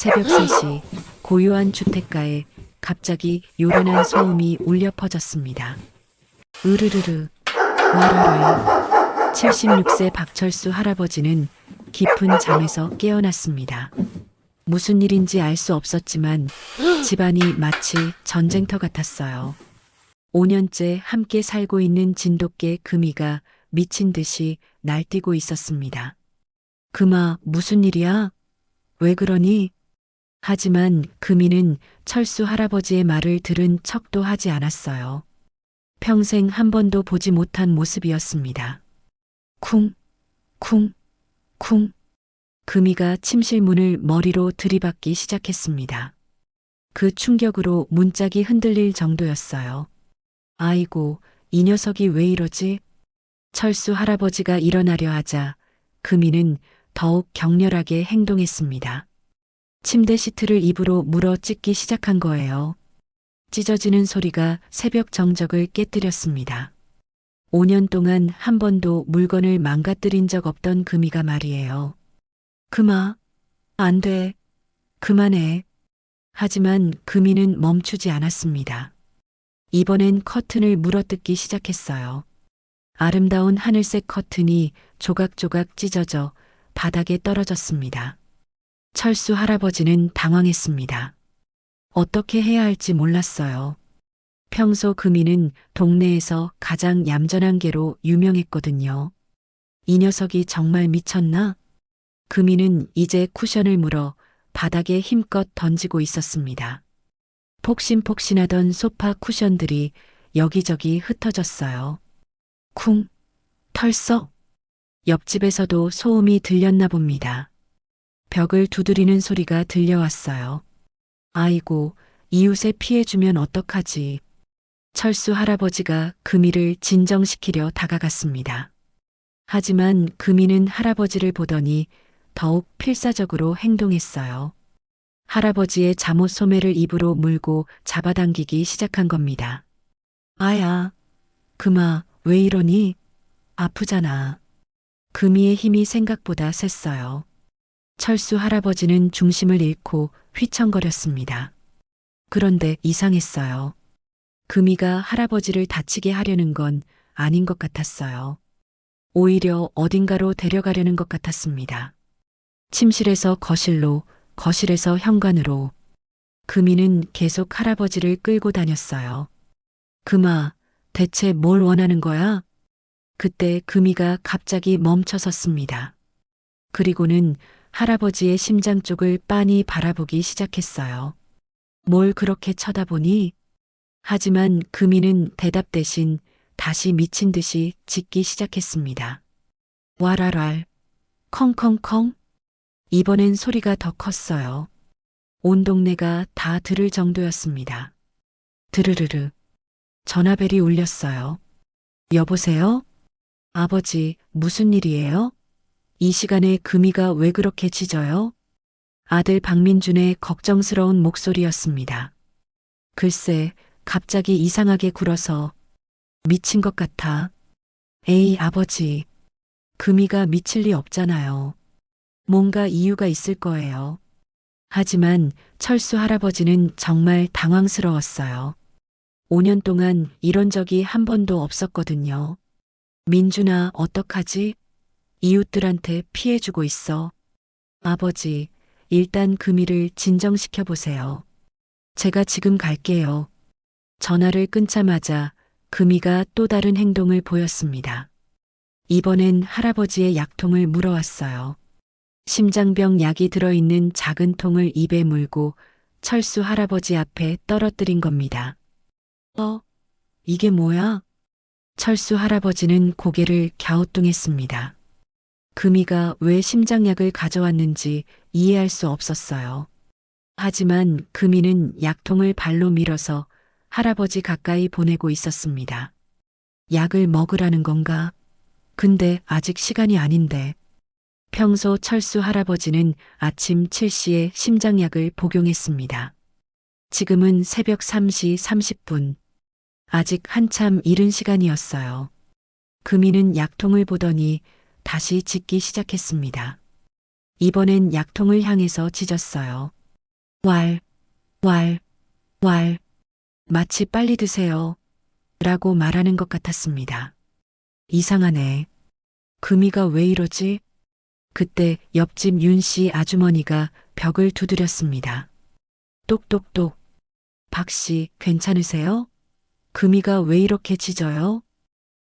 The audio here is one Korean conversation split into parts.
새벽 3시 고요한 주택가에 갑자기 요란한 소음이 울려 퍼졌습니다. 으르르르 와라라. 76세 박철수 할아버지는 깊은 잠에서 깨어났습니다. 무슨 일인지 알 수 없었지만 집안이 마치 전쟁터 같았어요. 5년째 함께 살고 있는 진돗개 금이가 미친 듯이 날뛰고 있었습니다. 금아, 무슨 일이야? 왜 그러니? 하지만 금이는 철수 할아버지의 말을 들은 척도 하지 않았어요. 평생 한 번도 보지 못한 모습이었습니다. 쿵, 쿵, 쿵. 금이가 침실 문을 머리로 들이받기 시작했습니다. 그 충격으로 문짝이 흔들릴 정도였어요. 아이고, 이 녀석이 왜 이러지? 철수 할아버지가 일어나려 하자 금이는 더욱 격렬하게 행동했습니다. 침대 시트를 입으로 물어 찢기 시작한 거예요. 찢어지는 소리가 새벽 정적을 깨뜨렸습니다. 5년 동안 한 번도 물건을 망가뜨린 적 없던 금이가 말이에요. 금아, 안 돼. 그만해. 하지만 금이는 멈추지 않았습니다. 이번엔 커튼을 물어뜯기 시작했어요. 아름다운 하늘색 커튼이 조각조각 찢어져 바닥에 떨어졌습니다. 철수 할아버지는 당황했습니다. 어떻게 해야 할지 몰랐어요. 평소 금이는 동네에서 가장 얌전한 개로 유명했거든요. 이 녀석이 정말 미쳤나? 금이는 이제 쿠션을 물어 바닥에 힘껏 던지고 있었습니다. 폭신폭신하던 소파 쿠션들이 여기저기 흩어졌어요. 쿵, 털썩. 옆집에서도 소음이 들렸나 봅니다. 벽을 두드리는 소리가 들려왔어요. 아이고, 이웃에 피해주면 어떡하지. 철수 할아버지가 금이를 진정시키려 다가갔습니다. 하지만 금이는 할아버지를 보더니 더욱 필사적으로 행동했어요. 할아버지의 잠옷 소매를 입으로 물고 잡아당기기 시작한 겁니다. 아야, 금아, 왜 이러니? 아프잖아. 금이의 힘이 생각보다 셌어요. 철수 할아버지는 중심을 잃고 휘청거렸습니다. 그런데 이상했어요. 금이가 할아버지를 다치게 하려는 건 아닌 것 같았어요. 오히려 어딘가로 데려가려는 것 같았습니다. 침실에서 거실로, 거실에서 현관으로. 금이는 계속 할아버지를 끌고 다녔어요. 금아, 대체 뭘 원하는 거야? 그때 금이가 갑자기 멈춰섰습니다. 그리고는 할아버지의 심장 쪽을 빤히 바라보기 시작했어요. 뭘 그렇게 쳐다보니? 하지만 금이는 대답 대신 다시 미친 듯이 짖기 시작했습니다. 와랄랄, 컹컹컹. 이번엔 소리가 더 컸어요. 온 동네가 다 들을 정도였습니다. 드르르르. 전화벨이 울렸어요. 여보세요? 아버지, 무슨 일이에요? 이 시간에 금이가 왜 그렇게 짖어요? 아들 박민준의 걱정스러운 목소리였습니다. 글쎄, 갑자기 이상하게 굴어서 미친 것 같아. 에이, 아버지. 금이가 미칠 리 없잖아요. 뭔가 이유가 있을 거예요. 하지만 철수 할아버지는 정말 당황스러웠어요. 5년 동안 이런 적이 한 번도 없었거든요. 민준아, 어떡하지? 이웃들한테 피해주고 있어. 아버지, 일단 금이를 진정시켜 보세요. 제가 지금 갈게요. 전화를 끊자마자 금이가 또 다른 행동을 보였습니다. 이번엔 할아버지의 약통을 물어왔어요. 심장병 약이 들어있는 작은 통을 입에 물고 철수 할아버지 앞에 떨어뜨린 겁니다. 이게 뭐야? 철수 할아버지는 고개를 갸우뚱했습니다. 금이가 왜 심장약을 가져왔는지 이해할 수 없었어요. 하지만 금이는 약통을 발로 밀어서 할아버지 가까이 보내고 있었습니다. 약을 먹으라는 건가? 근데 아직 시간이 아닌데. 평소 철수 할아버지는 아침 7시에 심장약을 복용했습니다. 지금은 새벽 3시 30분. 아직 한참 이른 시간이었어요. 금이는 약통을 보더니 다시 짖기 시작했습니다. 이번엔 약통을 향해서 짖었어요. 왈, 왈, 왈, 마치 빨리 드세요. 라고 말하는 것 같았습니다. 이상하네. 금이가 왜 이러지? 그때 옆집 윤 씨 아주머니가 벽을 두드렸습니다. 똑똑똑. 박 씨, 괜찮으세요? 금이가 왜 이렇게 짖어요?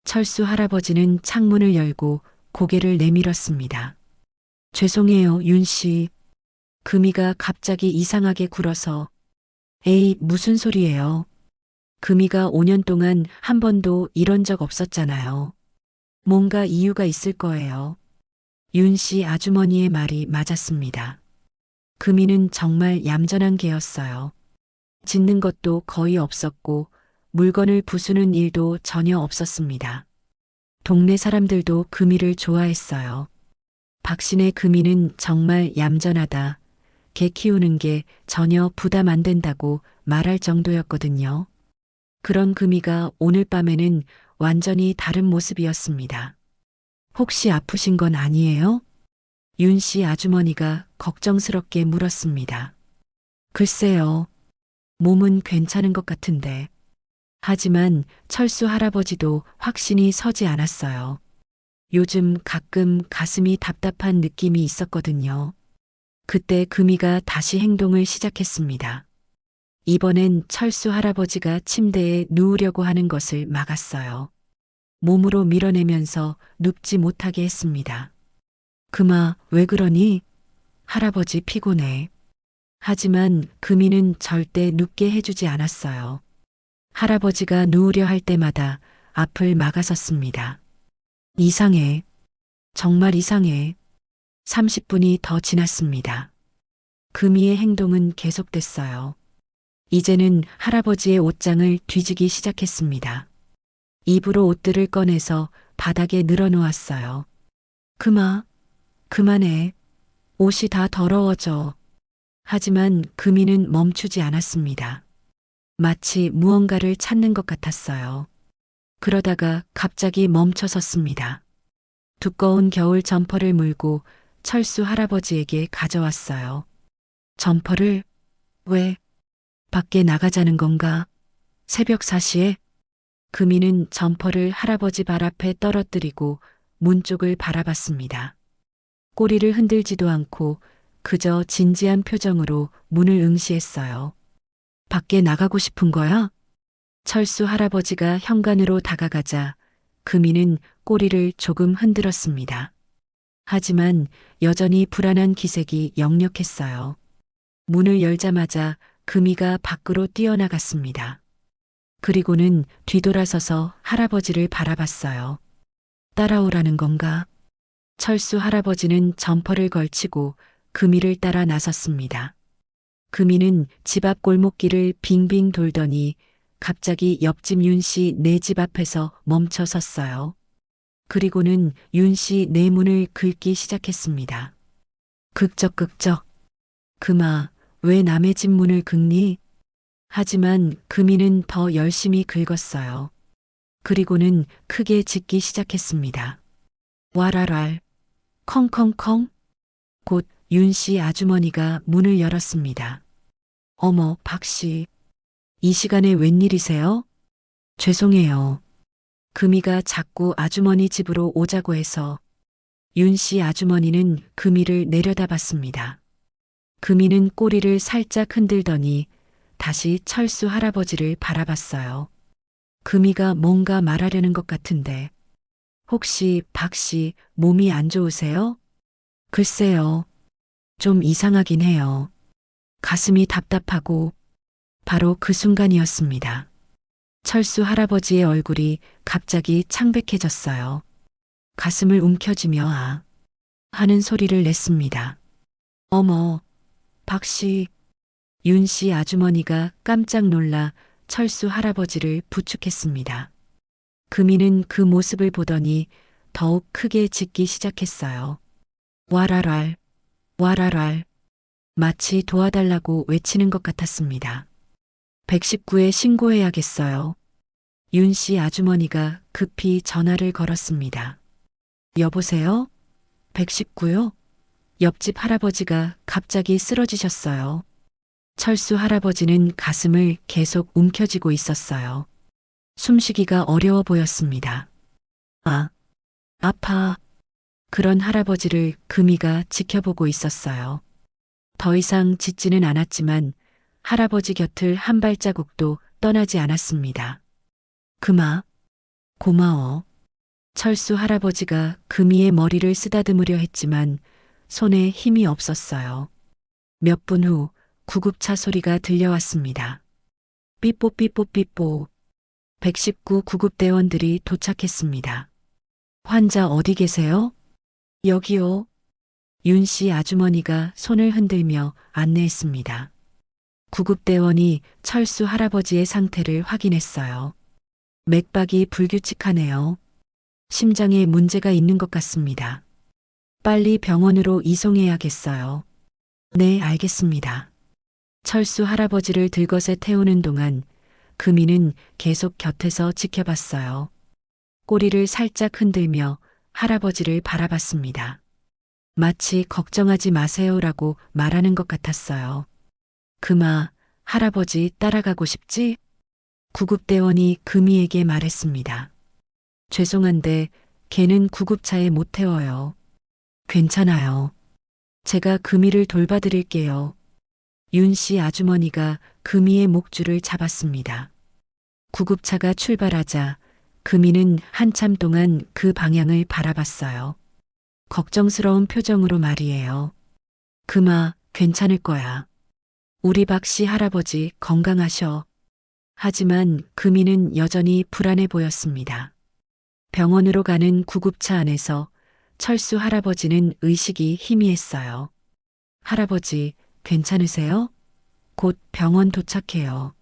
철수 할아버지는 창문을 열고 고개를 내밀었습니다. 죄송해요, 윤 씨. 금이가 갑자기 이상하게 굴어서. 에이, 무슨 소리예요? 금이가 5년 동안 한 번도 이런 적 없었잖아요. 뭔가 이유가 있을 거예요. 윤 씨 아주머니의 말이 맞았습니다. 금이는 정말 얌전한 개였어요. 짖는 것도 거의 없었고 물건을 부수는 일도 전혀 없었습니다. 동네 사람들도 금이를 좋아했어요. 박신의 금이는 정말 얌전하다. 개 키우는 게 전혀 부담 안 된다고 말할 정도였거든요. 그런 금이가 오늘 밤에는 완전히 다른 모습이었습니다. 혹시 아프신 건 아니에요? 윤 씨 아주머니가 걱정스럽게 물었습니다. 글쎄요. 몸은 괜찮은 것 같은데. 하지만 철수 할아버지도 확신이 서지 않았어요. 요즘 가끔 가슴이 답답한 느낌이 있었거든요. 그때 금이가 다시 행동을 시작했습니다. 이번엔 철수 할아버지가 침대에 누우려고 하는 것을 막았어요. 몸으로 밀어내면서 눕지 못하게 했습니다. 금아, 왜 그러니? 할아버지 피곤해. 하지만 금이는 절대 눕게 해주지 않았어요. 할아버지가 누우려 할 때마다 앞을 막아섰습니다. 이상해. 정말 이상해. 30분이 더 지났습니다. 금이의 행동은 계속됐어요. 이제는 할아버지의 옷장을 뒤지기 시작했습니다. 입으로 옷들을 꺼내서 바닥에 늘어놓았어요. 금아, 그만해. 옷이 다 더러워져. 하지만 금이는 멈추지 않았습니다. 마치 무언가를 찾는 것 같았어요. 그러다가 갑자기 멈춰섰습니다. 두꺼운 겨울 점퍼를 물고 철수 할아버지에게 가져왔어요. 점퍼를? 왜? 밖에 나가자는 건가? 새벽 4시에? 금이는 점퍼를 할아버지 발 앞에 떨어뜨리고 문 쪽을 바라봤습니다. 꼬리를 흔들지도 않고 그저 진지한 표정으로 문을 응시했어요. 밖에 나가고 싶은 거야? 철수 할아버지가 현관으로 다가가자 금이는 꼬리를 조금 흔들었습니다. 하지만 여전히 불안한 기색이 역력했어요. 문을 열자마자 금이가 밖으로 뛰어나갔습니다. 그리고는 뒤돌아서서 할아버지를 바라봤어요. 따라오라는 건가? 철수 할아버지는 점퍼를 걸치고 금이를 따라 나섰습니다. 금이는 집 앞 골목길을 빙빙 돌더니 갑자기 옆집 윤 씨 네 집 앞에서 멈춰 섰어요. 그리고는 윤 씨 네 문을 긁기 시작했습니다. 극적극적. 금아, 왜 남의 집 문을 긁니? 하지만 금이는 더 열심히 긁었어요. 그리고는 크게 짖기 시작했습니다. 와랄랄. 컹컹컹. 곧 윤 씨 아주머니가 문을 열었습니다. 어머, 박 씨. 이 시간에 웬일이세요? 죄송해요. 금이가 자꾸 아주머니 집으로 오자고 해서. 윤 씨 아주머니는 금이를 내려다봤습니다. 금이는 꼬리를 살짝 흔들더니 다시 철수 할아버지를 바라봤어요. 금이가 뭔가 말하려는 것 같은데. 혹시 박 씨 몸이 안 좋으세요? 글쎄요. 좀 이상하긴 해요. 가슴이 답답하고. 바로 그 순간이었습니다. 철수 할아버지의 얼굴이 갑자기 창백해졌어요. 가슴을 움켜쥐며 아 하는 소리를 냈습니다. 어머, 박 씨. 윤 씨 아주머니가 깜짝 놀라 철수 할아버지를 부축했습니다. 금이는 그 모습을 보더니 더욱 크게 짖기 시작했어요. 와랄랄, 와랄랄. 마치 도와달라고 외치는 것 같았습니다. 119에 신고해야겠어요. 윤 씨 아주머니가 급히 전화를 걸었습니다. 여보세요? 119요? 옆집 할아버지가 갑자기 쓰러지셨어요. 철수 할아버지는 가슴을 계속 움켜쥐고 있었어요. 숨쉬기가 어려워 보였습니다. 아, 아파. 그런 할아버지를 금이가 지켜보고 있었어요. 더 이상 짖지는 않았지만 할아버지 곁을 한 발자국도 떠나지 않았습니다. 금아, 고마워. 철수 할아버지가 금이의 머리를 쓰다듬으려 했지만 손에 힘이 없었어요. 몇 분 후 구급차 소리가 들려왔습니다. 삐뽀삐뽀삐뽀. 119 구급대원들이 도착했습니다. 환자 어디 계세요? 여기요. 윤 씨 아주머니가 손을 흔들며 안내했습니다. 구급대원이 철수 할아버지의 상태를 확인했어요. 맥박이 불규칙하네요. 심장에 문제가 있는 것 같습니다. 빨리 병원으로 이송해야겠어요. 네, 알겠습니다. 철수 할아버지를 들것에 태우는 동안 금이는 계속 곁에서 지켜봤어요. 꼬리를 살짝 흔들며 할아버지를 바라봤습니다. 마치 걱정하지 마세요라고 말하는 것 같았어요. 금아, 할아버지 따라가고 싶지? 구급대원이 금이에게 말했습니다. 죄송한데 걔는 구급차에 못 태워요. 괜찮아요. 제가 금이를 돌봐드릴게요. 윤 씨 아주머니가 금이의 목줄을 잡았습니다. 구급차가 출발하자 금이는 한참 동안 그 방향을 바라봤어요. 걱정스러운 표정으로 말이에요. 금아, 괜찮을 거야. 우리 박 씨 할아버지 건강하셔. 하지만 금이는 여전히 불안해 보였습니다. 병원으로 가는 구급차 안에서 철수 할아버지는 의식이 희미했어요. 할아버지, 괜찮으세요? 곧 병원 도착해요.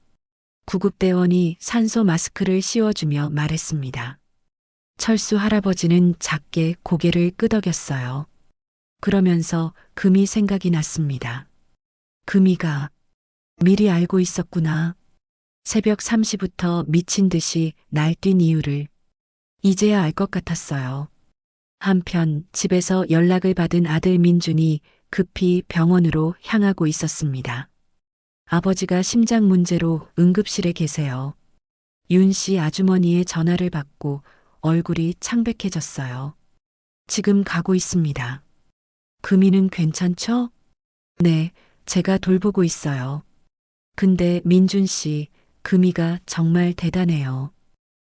구급대원이 산소 마스크를 씌워주며 말했습니다. 철수 할아버지는 작게 고개를 끄덕였어요. 그러면서 금이 생각이 났습니다. 금이가 미리 알고 있었구나. 새벽 3시부터 미친 듯이 날뛴 이유를 이제야 알 것 같았어요. 한편 집에서 연락을 받은 아들 민준이 급히 병원으로 향하고 있었습니다. 아버지가 심장 문제로 응급실에 계세요. 윤 씨 아주머니의 전화를 받고 얼굴이 창백해졌어요. 지금 가고 있습니다. 금이는 괜찮죠? 네, 제가 돌보고 있어요. 근데 민준 씨, 금이가 정말 대단해요.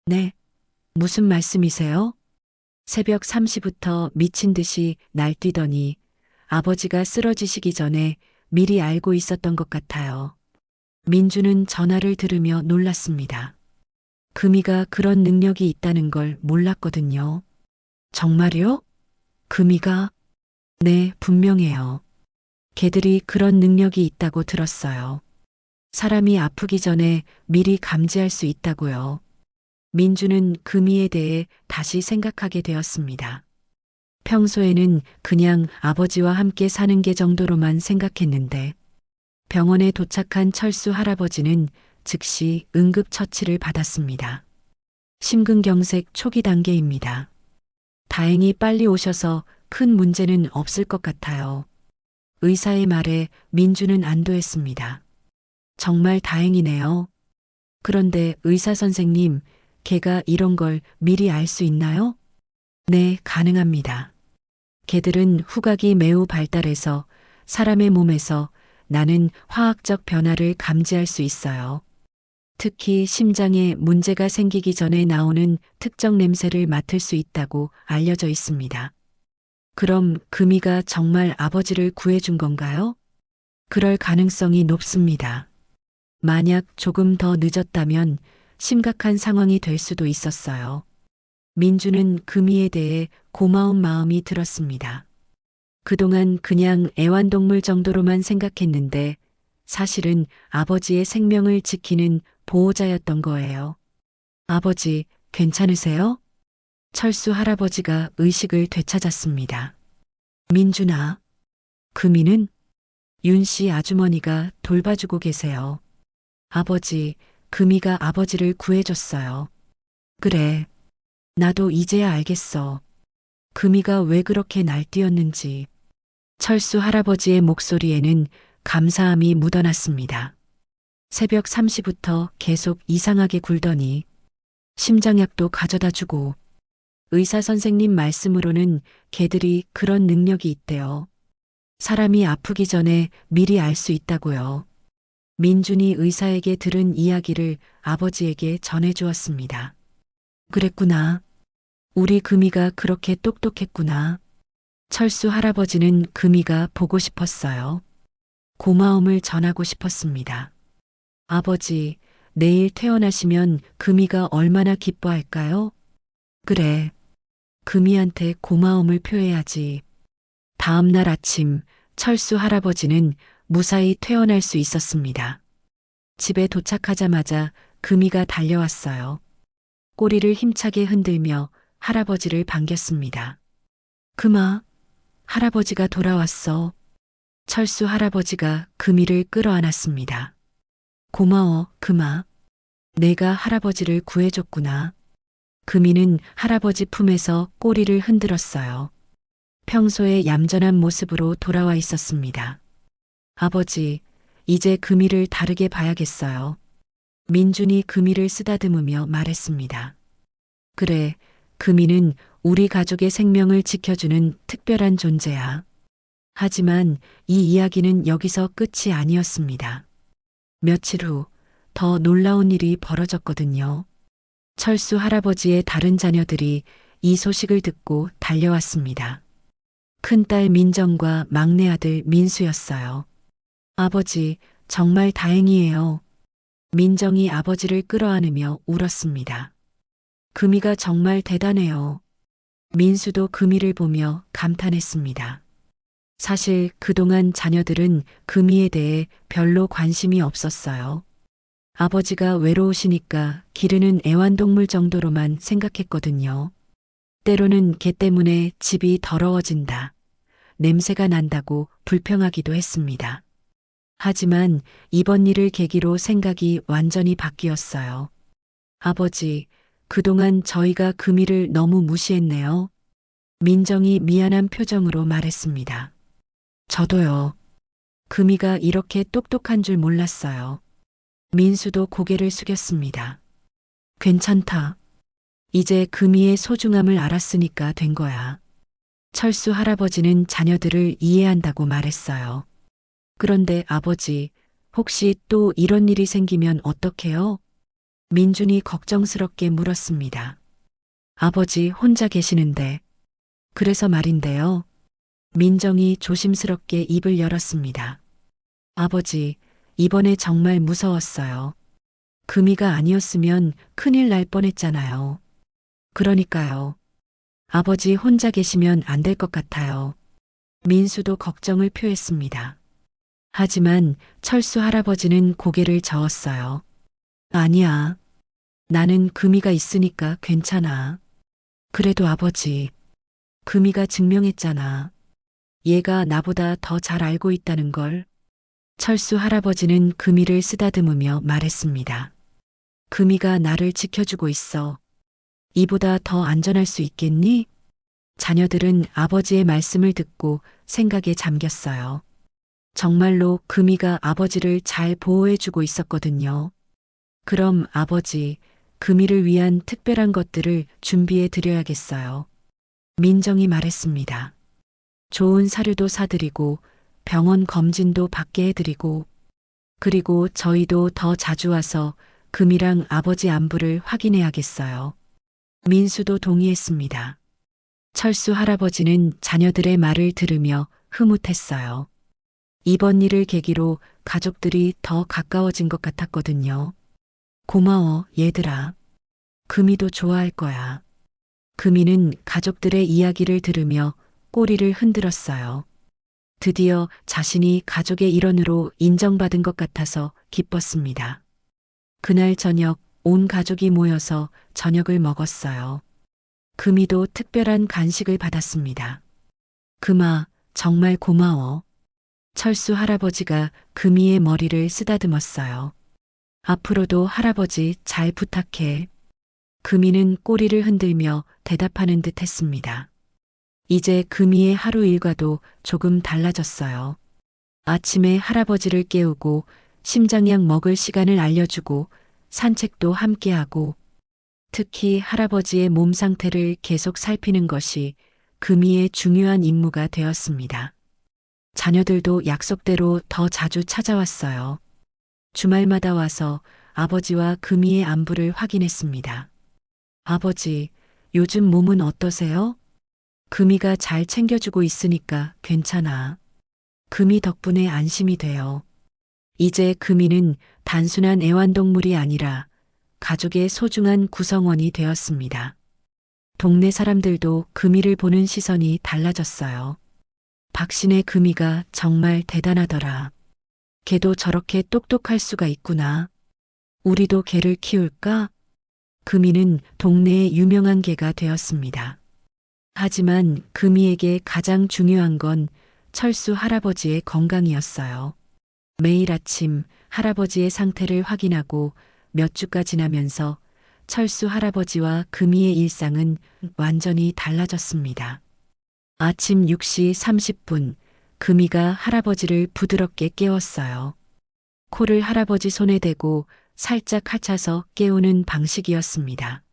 네, 무슨 말씀이세요? 새벽 3시부터 미친 듯이 날뛰더니 아버지가 쓰러지시기 전에 미리 알고 있었던 것 같아요. 민주는 전화를 들으며 놀랐습니다. 금이가 그런 능력이 있다는 걸 몰랐거든요. 정말요? 금이가? 네, 분명해요. 걔들이 그런 능력이 있다고 들었어요. 사람이 아프기 전에 미리 감지할 수 있다고요. 민주는 금이에 대해 다시 생각하게 되었습니다. 평소에는 그냥 아버지와 함께 사는 게 정도로만 생각했는데 병원에 도착한 철수 할아버지는 즉시 응급처치를 받았습니다. 심근경색 초기 단계입니다. 다행히 빨리 오셔서 큰 문제는 없을 것 같아요. 의사의 말에 민주는 안도했습니다. 정말 다행이네요. 그런데 의사 선생님, 걔가 이런 걸 미리 알 수 있나요? 네, 가능합니다. 개들은 후각이 매우 발달해서 사람의 몸에서 나는 화학적 변화를 감지할 수 있어요. 특히 심장에 문제가 생기기 전에 나오는 특정 냄새를 맡을 수 있다고 알려져 있습니다. 그럼 금이가 정말 아버지를 구해준 건가요? 그럴 가능성이 높습니다. 만약 조금 더 늦었다면 심각한 상황이 될 수도 있었어요. 민주는 금이에 대해 고마운 마음이 들었습니다. 그동안 그냥 애완동물 정도로만 생각했는데 사실은 아버지의 생명을 지키는 보호자였던 거예요. 아버지, 괜찮으세요? 철수 할아버지가 의식을 되찾았습니다. 민준아, 금이는? 윤 씨 아주머니가 돌봐주고 계세요. 아버지, 금이가 아버지를 구해줬어요. 그래, 나도 이제야 알겠어. 금이가 왜 그렇게 날뛰었는지. 철수 할아버지의 목소리에는 감사함이 묻어났습니다. 새벽 3시부터 계속 이상하게 굴더니 심장약도 가져다 주고 의사 선생님 말씀으로는 개들이 그런 능력이 있대요. 사람이 아프기 전에 미리 알 수 있다고요. 민준이 의사에게 들은 이야기를 아버지에게 전해주었습니다. 그랬구나. 우리 금이가 그렇게 똑똑했구나. 철수 할아버지는 금이가 보고 싶었어요. 고마움을 전하고 싶었습니다. 아버지, 내일 퇴원하시면 금이가 얼마나 기뻐할까요? 그래. 금이한테 고마움을 표해야지. 다음 날 아침 철수 할아버지는 무사히 퇴원할 수 있었습니다. 집에 도착하자마자 금이가 달려왔어요. 꼬리를 힘차게 흔들며 할아버지를 반겼습니다. 금아, 할아버지가 돌아왔어. 철수 할아버지가 금이를 끌어안았습니다. 고마워, 금아. 내가 할아버지를 구해줬구나. 금이는 할아버지 품에서 꼬리를 흔들었어요. 평소의 얌전한 모습으로 돌아와 있었습니다. 아버지, 이제 금이를 다르게 봐야겠어요. 민준이 금이를 쓰다듬으며 말했습니다. 그래, 금이는 우리 가족의 생명을 지켜주는 특별한 존재야. 하지만 이 이야기는 여기서 끝이 아니었습니다. 며칠 후 더 놀라운 일이 벌어졌거든요. 철수 할아버지의 다른 자녀들이 이 소식을 듣고 달려왔습니다. 큰딸 민정과 막내 아들 민수였어요. 아버지, 정말 다행이에요. 민정이 아버지를 끌어안으며 울었습니다. 금이가 정말 대단해요. 민수도 금이를 보며 감탄했습니다. 사실 그동안 자녀들은 금이에 대해 별로 관심이 없었어요. 아버지가 외로우시니까 기르는 애완동물 정도로만 생각했거든요. 때로는 개 때문에 집이 더러워진다, 냄새가 난다고 불평하기도 했습니다. 하지만 이번 일을 계기로 생각이 완전히 바뀌었어요. 아버지, 그동안 저희가 금이를 너무 무시했네요. 민정이 미안한 표정으로 말했습니다. 저도요. 금이가 이렇게 똑똑한 줄 몰랐어요. 민수도 고개를 숙였습니다. 괜찮다. 이제 금이의 소중함을 알았으니까 된 거야. 철수 할아버지는 자녀들을 이해한다고 말했어요. 그런데 아버지, 혹시 또 이런 일이 생기면 어떡해요? 민준이 걱정스럽게 물었습니다. 아버지 혼자 계시는데. 그래서 말인데요. 민정이 조심스럽게 입을 열었습니다. 아버지, 이번에 정말 무서웠어요. 금이가 아니었으면 큰일 날 뻔했잖아요. 그러니까요. 아버지 혼자 계시면 안 될 것 같아요. 민수도 걱정을 표했습니다. 하지만 철수 할아버지는 고개를 저었어요. 아니야. 나는 금이가 있으니까 괜찮아. 그래도 아버지, 금이가 증명했잖아. 얘가 나보다 더 잘 알고 있다는 걸. 철수 할아버지는 금이를 쓰다듬으며 말했습니다. 금이가 나를 지켜주고 있어. 이보다 더 안전할 수 있겠니? 자녀들은 아버지의 말씀을 듣고 생각에 잠겼어요. 정말로 금이가 아버지를 잘 보호해주고 있었거든요. 그럼 아버지, 금이를 위한 특별한 것들을 준비해 드려야겠어요. 민정이 말했습니다. 좋은 사료도 사드리고 병원 검진도 받게 해드리고 그리고 저희도 더 자주 와서 금이랑 아버지 안부를 확인해야겠어요. 민수도 동의했습니다. 철수 할아버지는 자녀들의 말을 들으며 흐뭇했어요. 이번 일을 계기로 가족들이 더 가까워진 것 같았거든요. 고마워, 얘들아. 금이도 좋아할 거야. 금이는 가족들의 이야기를 들으며 꼬리를 흔들었어요. 드디어 자신이 가족의 일원으로 인정받은 것 같아서 기뻤습니다. 그날 저녁 온 가족이 모여서 저녁을 먹었어요. 금이도 특별한 간식을 받았습니다. 금아, 정말 고마워. 철수 할아버지가 금이의 머리를 쓰다듬었어요. 앞으로도 할아버지 잘 부탁해. 금이는 꼬리를 흔들며 대답하는 듯 했습니다. 이제 금이의 하루 일과도 조금 달라졌어요. 아침에 할아버지를 깨우고 심장약 먹을 시간을 알려주고 산책도 함께하고 특히 할아버지의 몸 상태를 계속 살피는 것이 금이의 중요한 임무가 되었습니다. 자녀들도 약속대로 더 자주 찾아왔어요. 주말마다 와서 아버지와 금이의 안부를 확인했습니다. 아버지, 요즘 몸은 어떠세요? 금이가 잘 챙겨주고 있으니까 괜찮아. 금이 덕분에 안심이 돼요. 이제 금이는 단순한 애완동물이 아니라 가족의 소중한 구성원이 되었습니다. 동네 사람들도 금이를 보는 시선이 달라졌어요. 박신의 금이가 정말 대단하더라. 걔도 저렇게 똑똑할 수가 있구나. 우리도 걔를 키울까? 금이는 동네의 유명한 개가 되었습니다. 하지만 금이에게 가장 중요한 건 철수 할아버지의 건강이었어요. 매일 아침 할아버지의 상태를 확인하고 몇 주가 지나면서 철수 할아버지와 금이의 일상은 완전히 달라졌습니다. 아침 6시 30분, 금이가 할아버지를 부드럽게 깨웠어요. 코를 할아버지 손에 대고 살짝 핥아서 깨우는 방식이었습니다.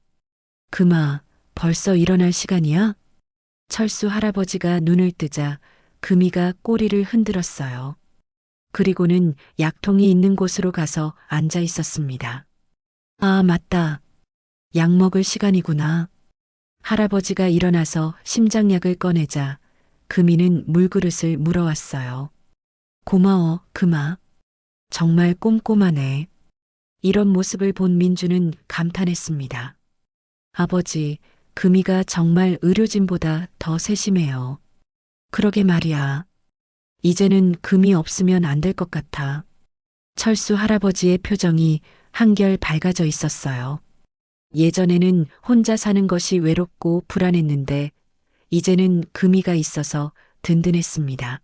금아, 벌써 일어날 시간이야? 철수 할아버지가 눈을 뜨자 금이가 꼬리를 흔들었어요. 그리고는 약통이 있는 곳으로 가서 앉아 있었습니다. 아, 맞다. 약 먹을 시간이구나. 할아버지가 일어나서 심장약을 꺼내자 금이는 물그릇을 물어왔어요. 고마워, 금아. 정말 꼼꼼하네. 이런 모습을 본 민주는 감탄했습니다. 아버지, 금이가 정말 의료진보다 더 세심해요. 그러게 말이야. 이제는 금이 없으면 안 될 것 같아. 철수 할아버지의 표정이 한결 밝아져 있었어요. 예전에는 혼자 사는 것이 외롭고 불안했는데 이제는 금이가 있어서 든든했습니다.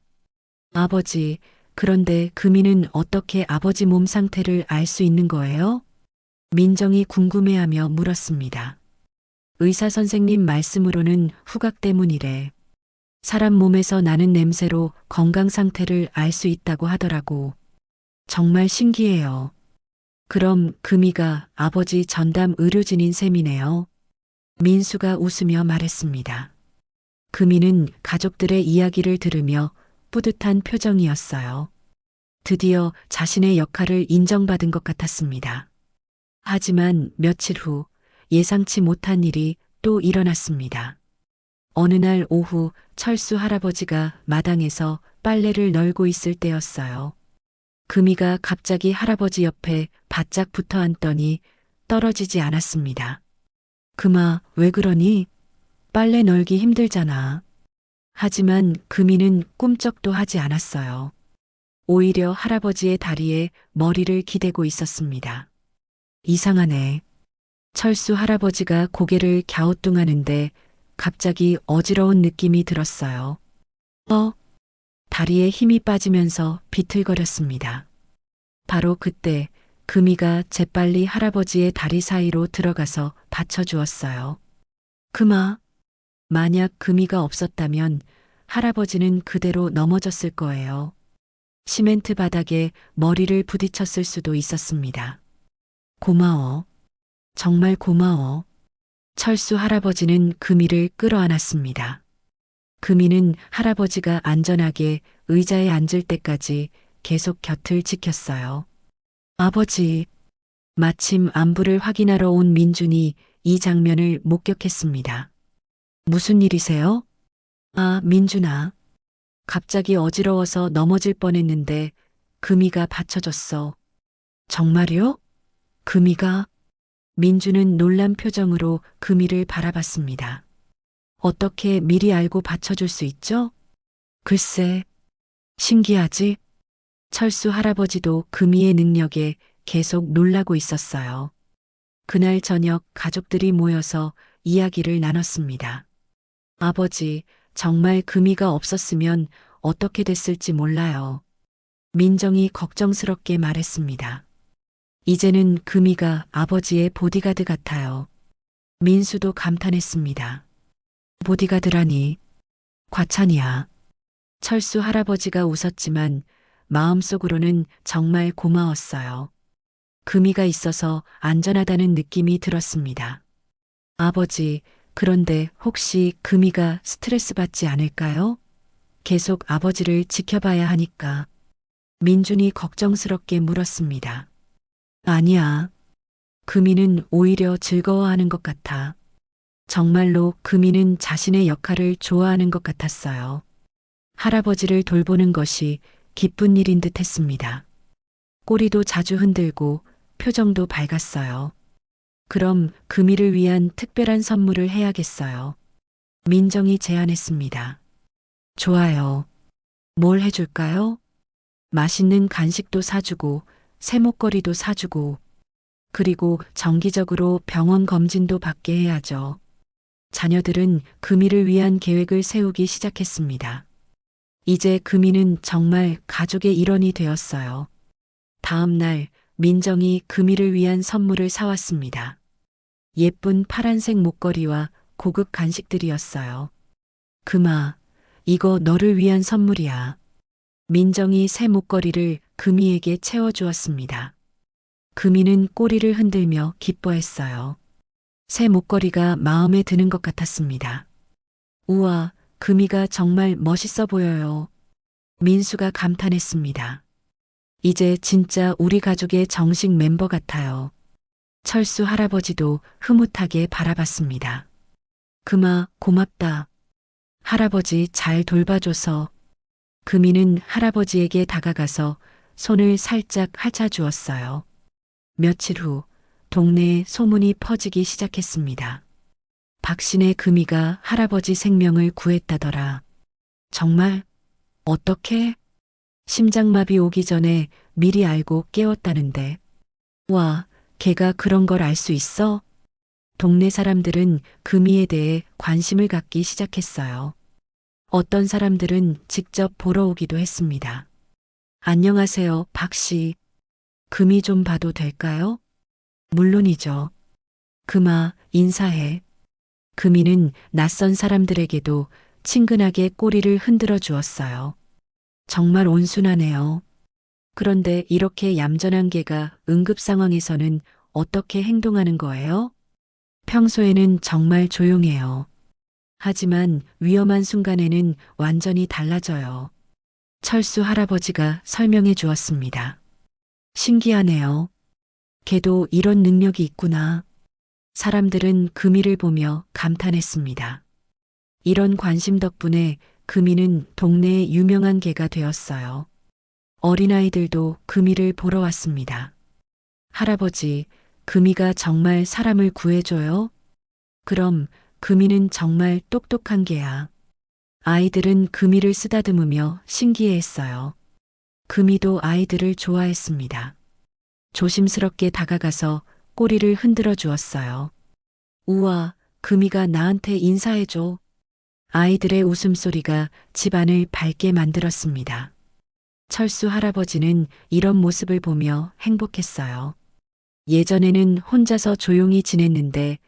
아버지, 그런데 금이는 어떻게 아버지 몸 상태를 알 수 있는 거예요? 민정이 궁금해하며 물었습니다. 의사 선생님 말씀으로는 후각 때문이래. 사람 몸에서 나는 냄새로 건강 상태를 알 수 있다고 하더라고. 정말 신기해요. 그럼 금이가 아버지 전담 의료진인 셈이네요. 민수가 웃으며 말했습니다. 금이는 가족들의 이야기를 들으며 뿌듯한 표정이었어요. 드디어 자신의 역할을 인정받은 것 같았습니다. 하지만 며칠 후 예상치 못한 일이 또 일어났습니다. 어느 날 오후 철수 할아버지가 마당에서 빨래를 널고 있을 때였어요. 금이가 갑자기 할아버지 옆에 바짝 붙어 앉더니 떨어지지 않았습니다. 금아, 왜 그러니? 빨래 널기 힘들잖아. 하지만 금이는 꿈쩍도 하지 않았어요. 오히려 할아버지의 다리에 머리를 기대고 있었습니다. 이상하네. 철수 할아버지가 고개를 갸우뚱하는데 갑자기 어지러운 느낌이 들었어요. 다리에 힘이 빠지면서 비틀거렸습니다. 바로 그때 금이가 재빨리 할아버지의 다리 사이로 들어가서 받쳐주었어요. 금아, 만약 금이가 없었다면 할아버지는 그대로 넘어졌을 거예요. 시멘트 바닥에 머리를 부딪혔을 수도 있었습니다. 고마워. 정말 고마워. 철수 할아버지는 금이를 끌어안았습니다. 금이는 할아버지가 안전하게 의자에 앉을 때까지 계속 곁을 지켰어요. 아버지, 마침 안부를 확인하러 온 민준이 이 장면을 목격했습니다. 무슨 일이세요? 아, 민준아. 갑자기 어지러워서 넘어질 뻔했는데 금이가 받쳐줬어. 정말요? 금이가? 민주는 놀란 표정으로 금이를 바라봤습니다. 어떻게 미리 알고 받쳐줄 수 있죠? 글쎄, 신기하지? 철수 할아버지도 금이의 능력에 계속 놀라고 있었어요. 그날 저녁 가족들이 모여서 이야기를 나눴습니다. 아버지, 정말 금이가 없었으면 어떻게 됐을지 몰라요. 민정이 걱정스럽게 말했습니다. 이제는 금이가 아버지의 보디가드 같아요. 민수도 감탄했습니다. 보디가드라니. 과찬이야. 철수 할아버지가 웃었지만 마음속으로는 정말 고마웠어요. 금이가 있어서 안전하다는 느낌이 들었습니다. 아버지, 그런데 혹시 금이가 스트레스 받지 않을까요? 계속 아버지를 지켜봐야 하니까. 민준이 걱정스럽게 물었습니다. 아니야. 금이는 오히려 즐거워하는 것 같아. 정말로 금이는 자신의 역할을 좋아하는 것 같았어요. 할아버지를 돌보는 것이 기쁜 일인 듯 했습니다. 꼬리도 자주 흔들고 표정도 밝았어요. 그럼 금이를 위한 특별한 선물을 해야겠어요. 민정이 제안했습니다. 좋아요. 뭘 해줄까요? 맛있는 간식도 사주고, 새 목걸이도 사주고, 그리고 정기적으로 병원 검진도 받게 해야죠. 자녀들은 금이를 위한 계획을 세우기 시작했습니다. 이제 금이는 정말 가족의 일원이 되었어요. 다음 날 민정이 금이를 위한 선물을 사왔습니다. 예쁜 파란색 목걸이와 고급 간식들이었어요. 금아, 이거 너를 위한 선물이야. 민정이 새 목걸이를 금이에게 채워주었습니다. 금이는 꼬리를 흔들며 기뻐했어요. 새 목걸이가 마음에 드는 것 같았습니다. 우와, 금이가 정말 멋있어 보여요. 민수가 감탄했습니다. 이제 진짜 우리 가족의 정식 멤버 같아요. 철수 할아버지도 흐뭇하게 바라봤습니다. 금아, 고맙다. 할아버지 잘 돌봐줘서. 금이는 할아버지에게 다가가서 손을 살짝 핥아주었어요. 며칠 후 동네에 소문이 퍼지기 시작했습니다. 박신의 금이가 할아버지 생명을 구했다더라. 정말? 어떻게? 심장마비 오기 전에 미리 알고 깨웠다는데. 와, 걔가 그런 걸 알 수 있어? 동네 사람들은 금이에 대해 관심을 갖기 시작했어요. 어떤 사람들은 직접 보러 오기도 했습니다. 안녕하세요, 박 씨. 금이 좀 봐도 될까요? 물론이죠. 금아, 인사해. 금이는 낯선 사람들에게도 친근하게 꼬리를 흔들어 주었어요. 정말 온순하네요. 그런데 이렇게 얌전한 개가 응급 상황에서는 어떻게 행동하는 거예요? 평소에는 정말 조용해요. 하지만 위험한 순간에는 완전히 달라져요. 철수 할아버지가 설명해 주었습니다. 신기하네요. 걔도 이런 능력이 있구나. 사람들은 금이를 보며 감탄했습니다. 이런 관심 덕분에 금이는 동네의 유명한 개가 되었어요. 어린아이들도 금이를 보러 왔습니다. 할아버지, 금이가 정말 사람을 구해줘요? 그럼 금이는 정말 똑똑한 개야. 아이들은 금이를 쓰다듬으며 신기해했어요. 금이도 아이들을 좋아했습니다. 조심스럽게 다가가서 꼬리를 흔들어 주었어요. 우와, 금이가 나한테 인사해줘. 아이들의 웃음소리가 집안을 밝게 만들었습니다. 철수 할아버지는 이런 모습을 보며 행복했어요. 예전에는 혼자서 조용히 지냈는데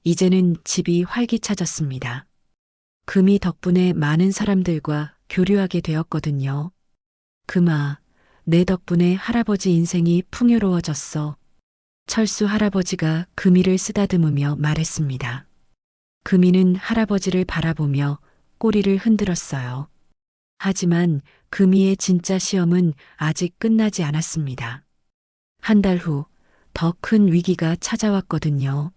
이제는 집이 활기차졌습니다. 금이 덕분에 많은 사람들과 교류하게 되었거든요. 금아, 내 덕분에 할아버지 인생이 풍요로워졌어. 철수 할아버지가 금이를 쓰다듬으며 말했습니다. 금이는 할아버지를 바라보며 꼬리를 흔들었어요. 하지만 금이의 진짜 시험은 아직 끝나지 않았습니다. 한 달 후 더 큰 위기가 찾아왔거든요.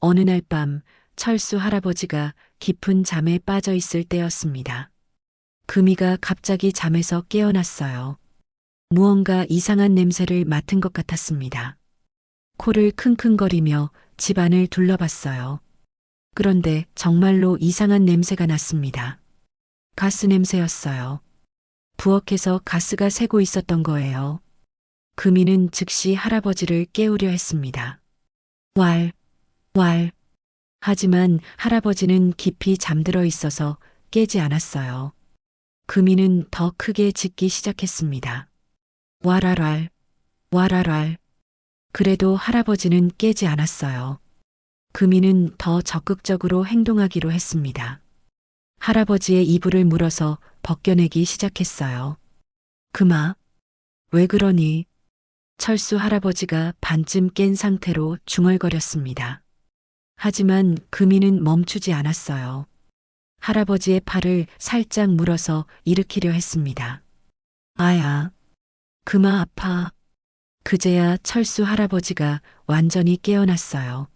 어느 날 밤 철수 할아버지가 깊은 잠에 빠져 있을 때였습니다. 금이가 갑자기 잠에서 깨어났어요. 무언가 이상한 냄새를 맡은 것 같았습니다. 코를 킁킁거리며 집안을 둘러봤어요. 그런데 정말로 이상한 냄새가 났습니다. 가스 냄새였어요. 부엌에서 가스가 새고 있었던 거예요. 금이는 즉시 할아버지를 깨우려 했습니다. 왈, 왈. 하지만 할아버지는 깊이 잠들어 있어서 깨지 않았어요. 금이는 더 크게 짖기 시작했습니다. 와랄왈, 와랄왈. 그래도 할아버지는 깨지 않았어요. 금이는 더 적극적으로 행동하기로 했습니다. 할아버지의 이불을 물어서 벗겨내기 시작했어요. 금아, 왜 그러니? 철수 할아버지가 반쯤 깬 상태로 중얼거렸습니다. 하지만 금이는 멈추지 않았어요. 할아버지의 팔을 살짝 물어서 일으키려 했습니다. 아야, 금아 아파. 그제야 철수 할아버지가 완전히 깨어났어요.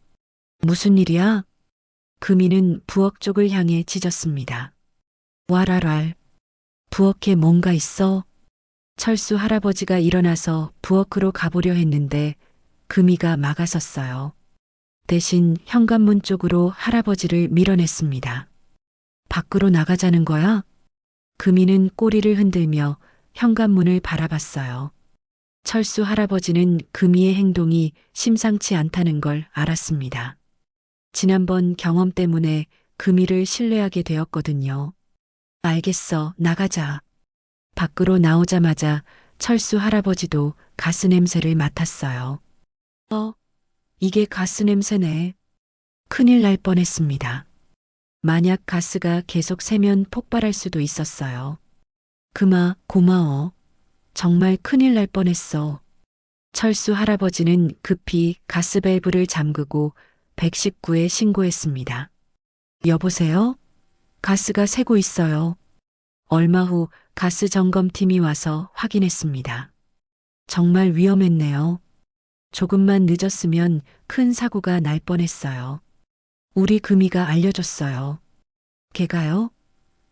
무슨 일이야? 금이는 부엌 쪽을 향해 짖었습니다. 와랄랄. 부엌에 뭔가 있어? 철수 할아버지가 일어나서 부엌으로 가보려 했는데 금이가 막아섰어요. 대신 현관문 쪽으로 할아버지를 밀어냈습니다. 밖으로 나가자는 거야? 금이는 꼬리를 흔들며 현관문을 바라봤어요. 철수 할아버지는 금이의 행동이 심상치 않다는 걸 알았습니다. 지난번 경험 때문에 금이를 신뢰하게 되었거든요. 알겠어, 나가자. 밖으로 나오자마자 철수 할아버지도 가스 냄새를 맡았어요. 이게 가스 냄새네. 큰일 날 뻔했습니다. 만약 가스가 계속 새면 폭발할 수도 있었어요. 금아, 고마워. 정말 큰일 날 뻔했어. 철수 할아버지는 급히 가스 밸브를 잠그고 119에 신고했습니다. 여보세요? 가스가 새고 있어요. 얼마 후 가스 점검팀이 와서 확인했습니다. 정말 위험했네요. 조금만 늦었으면 큰 사고가 날 뻔했어요. 우리 금이가 알려줬어요. 걔가요?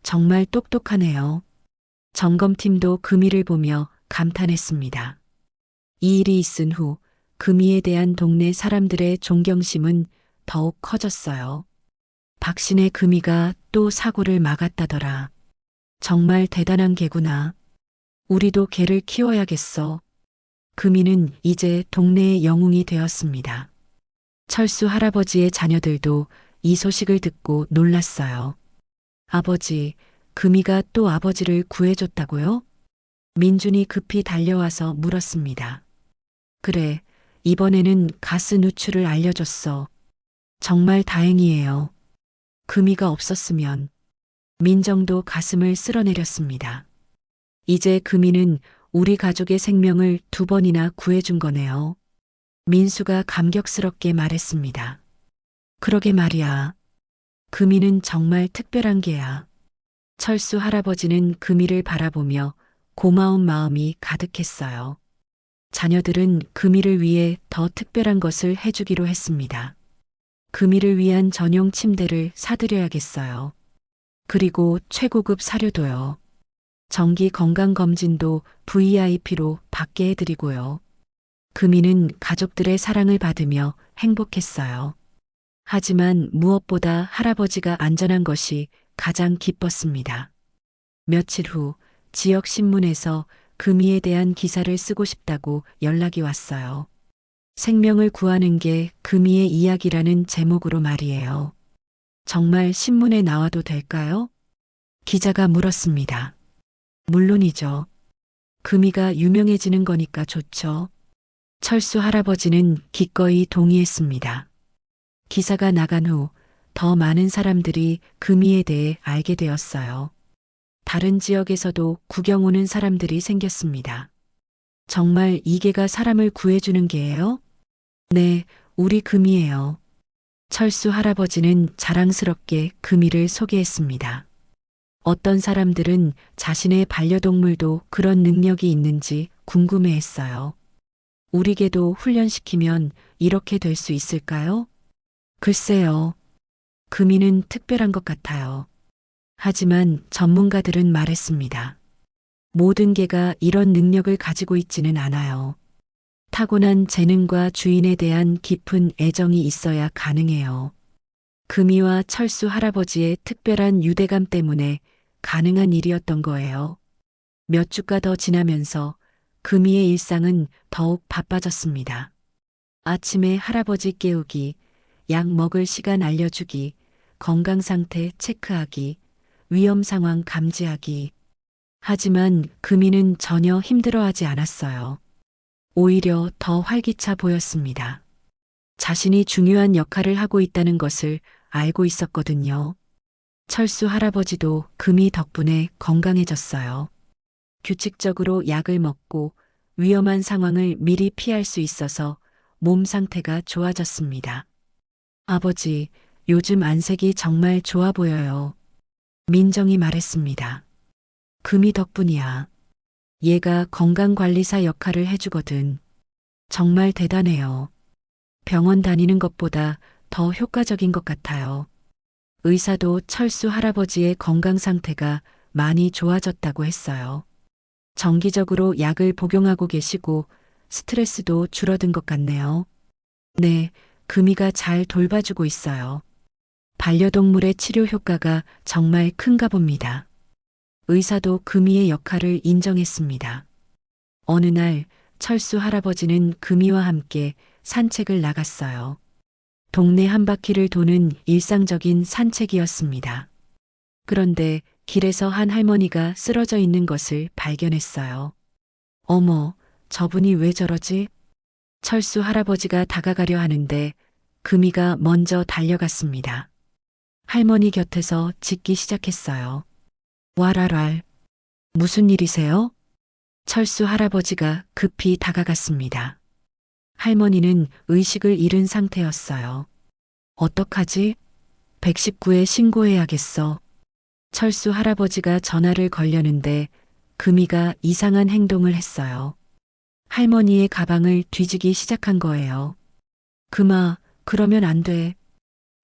정말 똑똑하네요. 점검팀도 금이를 보며 감탄했습니다. 이 일이 있은 후 금이에 대한 동네 사람들의 존경심은 더욱 커졌어요. 박신의 금이가 또 사고를 막았다더라. 정말 대단한 개구나. 우리도 개를 키워야겠어. 금이는 이제 동네의 영웅이 되었습니다. 철수 할아버지의 자녀들도 이 소식을 듣고 놀랐어요. 아버지, 금이가 또 아버지를 구해줬다고요? 민준이 급히 달려와서 물었습니다. 그래, 이번에는 가스 누출을 알려줬어. 정말 다행이에요. 금이가 없었으면. 민정도 가슴을 쓸어내렸습니다. 이제 금이는 우리 가족의 생명을 2번이나 구해준 거네요. 민수가 감격스럽게 말했습니다. 그러게 말이야. 금이는 정말 특별한 개야. 철수 할아버지는 금이를 바라보며 고마운 마음이 가득했어요. 자녀들은 금이를 위해 더 특별한 것을 해주기로 했습니다. 금이를 위한 전용 침대를 사드려야겠어요. 그리고 최고급 사료도요. 정기 건강검진도 VIP로 받게 해드리고요. 금이는 가족들의 사랑을 받으며 행복했어요. 하지만 무엇보다 할아버지가 안전한 것이 가장 기뻤습니다. 며칠 후 지역 신문에서 금이에 대한 기사를 쓰고 싶다고 연락이 왔어요. 생명을 구하는 게 금이의 이야기라는 제목으로 말이에요. 정말 신문에 나와도 될까요? 기자가 물었습니다. 물론이죠. 금이가 유명해지는 거니까 좋죠. 철수 할아버지는 기꺼이 동의했습니다. 기사가 나간 후 더 많은 사람들이 금이에 대해 알게 되었어요. 다른 지역에서도 구경 오는 사람들이 생겼습니다. 정말 이 개가 사람을 구해주는 개예요? 네, 우리 금이에요. 철수 할아버지는 자랑스럽게 금이를 소개했습니다. 어떤 사람들은 자신의 반려동물도 그런 능력이 있는지 궁금해했어요. 우리 개도 훈련시키면 이렇게 될 수 있을까요? 글쎄요. 금이는 특별한 것 같아요. 하지만 전문가들은 말했습니다. 모든 개가 이런 능력을 가지고 있지는 않아요. 타고난 재능과 주인에 대한 깊은 애정이 있어야 가능해요. 금이와 철수 할아버지의 특별한 유대감 때문에 가능한 일이었던 거예요. 몇 주가 더 지나면서 금이의 일상은 더욱 바빠졌습니다. 아침에 할아버지 깨우기, 약 먹을 시간 알려주기, 건강 상태 체크하기, 위험 상황 감지하기. 하지만 금이는 전혀 힘들어하지 않았어요. 오히려 더 활기차 보였습니다. 자신이 중요한 역할을 하고 있다는 것을 알고 있었거든요. 철수 할아버지도 금이 덕분에 건강해졌어요. 규칙적으로 약을 먹고 위험한 상황을 미리 피할 수 있어서 몸 상태가 좋아졌습니다. 아버지, 요즘 안색이 정말 좋아 보여요. 민정이 말했습니다. 금이 덕분이야. 얘가 건강관리사 역할을 해주거든. 정말 대단해요. 병원 다니는 것보다 더 효과적인 것 같아요. 의사도 철수 할아버지의 건강 상태가 많이 좋아졌다고 했어요. 정기적으로 약을 복용하고 계시고 스트레스도 줄어든 것 같네요. 네, 금이가 잘 돌봐주고 있어요. 반려동물의 치료 효과가 정말 큰가 봅니다. 의사도 금이의 역할을 인정했습니다. 어느 날 철수 할아버지는 금이와 함께 산책을 나갔어요. 동네 한 바퀴를 도는 일상적인 산책이었습니다. 그런데 길에서 한 할머니가 쓰러져 있는 것을 발견했어요. 어머, 저분이 왜 저러지? 철수 할아버지가 다가가려 하는데 금이가 먼저 달려갔습니다. 할머니 곁에서 짖기 시작했어요. 와랄랄. 무슨 일이세요? 철수 할아버지가 급히 다가갔습니다. 할머니는 의식을 잃은 상태였어요. 어떡하지? 119에 신고해야겠어. 철수 할아버지가 전화를 걸려는데 금이가 이상한 행동을 했어요. 할머니의 가방을 뒤지기 시작한 거예요. 금아, 그러면 안 돼.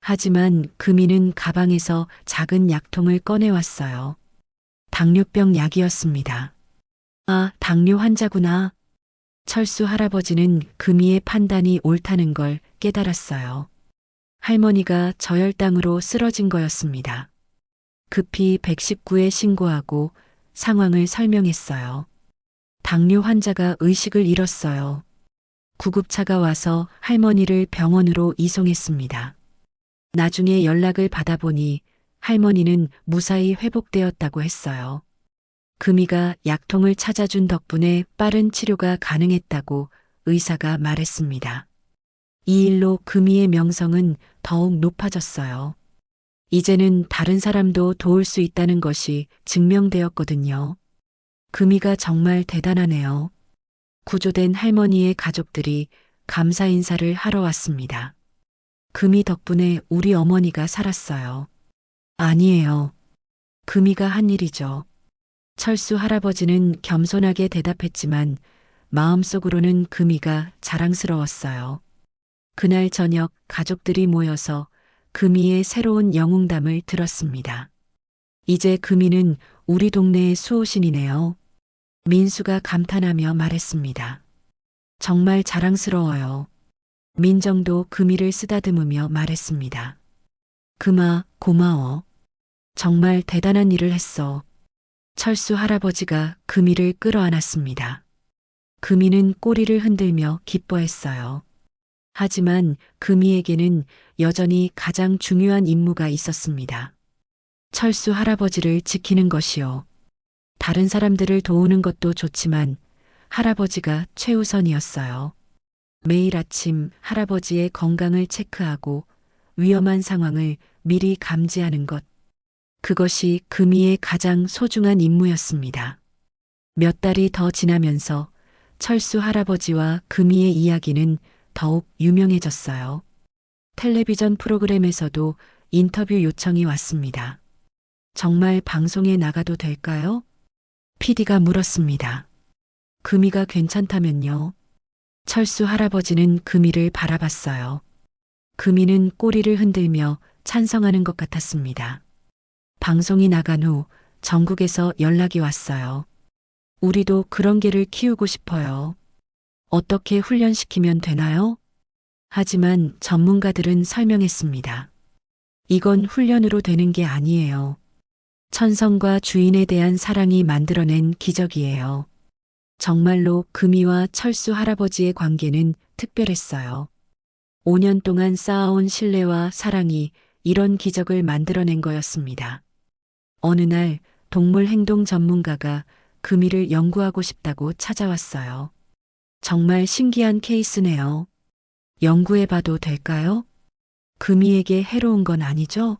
하지만 금이는 가방에서 작은 약통을 꺼내왔어요. 당뇨병 약이었습니다. 아, 당뇨 환자구나. 철수 할아버지는 금이의 판단이 옳다는 걸 깨달았어요. 할머니가 저혈당으로 쓰러진 거였습니다. 급히 119에 신고하고 상황을 설명했어요. 당뇨 환자가 의식을 잃었어요. 구급차가 와서 할머니를 병원으로 이송했습니다. 나중에 연락을 받아보니 할머니는 무사히 회복되었다고 했어요. 금이가 약통을 찾아준 덕분에 빠른 치료가 가능했다고 의사가 말했습니다. 이 일로 금이의 명성은 더욱 높아졌어요. 이제는 다른 사람도 도울 수 있다는 것이 증명되었거든요. 금이가 정말 대단하네요. 구조된 할머니의 가족들이 감사 인사를 하러 왔습니다. 금이 덕분에 우리 어머니가 살았어요. 아니에요. 금이가 한 일이죠. 철수 할아버지는 겸손하게 대답했지만 마음속으로는 금이가 자랑스러웠어요. 그날 저녁 가족들이 모여서 금이의 새로운 영웅담을 들었습니다. 이제 금이는 우리 동네의 수호신이네요. 민수가 감탄하며 말했습니다. 정말 자랑스러워요. 민정도 금이를 쓰다듬으며 말했습니다. 금아, 고마워. 정말 대단한 일을 했어. 철수 할아버지가 금이를 끌어안았습니다. 금이는 꼬리를 흔들며 기뻐했어요. 하지만 금이에게는 여전히 가장 중요한 임무가 있었습니다. 철수 할아버지를 지키는 것이요. 다른 사람들을 도우는 것도 좋지만 할아버지가 최우선이었어요. 매일 아침 할아버지의 건강을 체크하고 위험한 상황을 미리 감지하는 것. 그것이 금이의 가장 소중한 임무였습니다. 몇 달이 더 지나면서 철수 할아버지와 금이의 이야기는 더욱 유명해졌어요. 텔레비전 프로그램에서도 인터뷰 요청이 왔습니다. 정말 방송에 나가도 될까요? PD가 물었습니다. 금이가 괜찮다면요. 철수 할아버지는 금이를 바라봤어요. 금이는 꼬리를 흔들며 찬성하는 것 같았습니다. 방송이 나간 후 전국에서 연락이 왔어요. 우리도 그런 개를 키우고 싶어요. 어떻게 훈련시키면 되나요? 하지만 전문가들은 설명했습니다. 이건 훈련으로 되는 게 아니에요. 천성과 주인에 대한 사랑이 만들어낸 기적이에요. 정말로 금이와 철수 할아버지의 관계는 특별했어요. 5년 동안 쌓아온 신뢰와 사랑이 이런 기적을 만들어낸 거였습니다. 어느 날 동물 행동 전문가가 금이를 연구하고 싶다고 찾아왔어요. 정말 신기한 케이스네요. 연구해봐도 될까요? 금이에게 해로운 건 아니죠?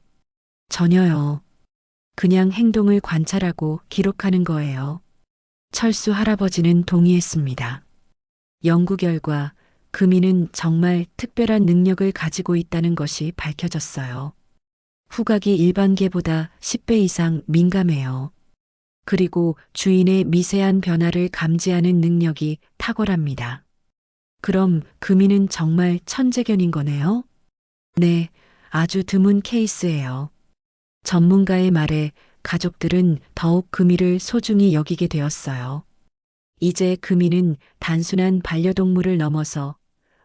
전혀요. 그냥 행동을 관찰하고 기록하는 거예요. 철수 할아버지는 동의했습니다. 연구 결과 금이는 정말 특별한 능력을 가지고 있다는 것이 밝혀졌어요. 후각이 일반 개보다 10배 이상 민감해요. 그리고 주인의 미세한 변화를 감지하는 능력이 탁월합니다. 그럼 금이는 정말 천재견인 거네요? 네, 아주 드문 케이스예요. 전문가의 말에 가족들은 더욱 금이를 소중히 여기게 되었어요. 이제 금이는 단순한 반려동물을 넘어서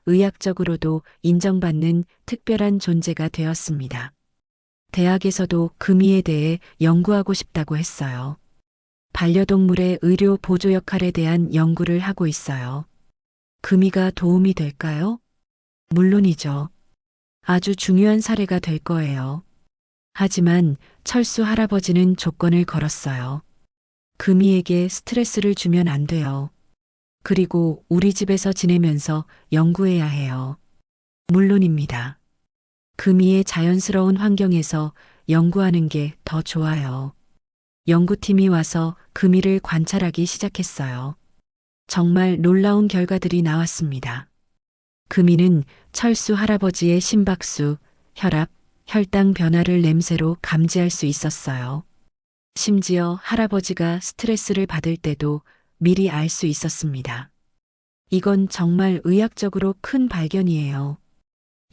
의학적으로도 인정받는 특별한 존재가 되었습니다. 대학에서도 금이에 대해 연구하고 싶다고 했어요. 반려동물의 의료 보조 역할에 대한 연구를 하고 있어요. 금이가 도움이 될까요? 물론이죠. 아주 중요한 사례가 될 거예요. 하지만 철수 할아버지는 조건을 걸었어요. 금이에게 스트레스를 주면 안 돼요. 그리고 우리 집에서 지내면서 연구해야 해요. 물론입니다. 금이의 자연스러운 환경에서 연구하는 게 더 좋아요. 연구팀이 와서 금이를 관찰하기 시작했어요. 정말 놀라운 결과들이 나왔습니다. 금이는 철수 할아버지의 심박수, 혈압, 혈당 변화를 냄새로 감지할 수 있었어요. 심지어 할아버지가 스트레스를 받을 때도 미리 알 수 있었습니다. 이건 정말 의학적으로 큰 발견이에요.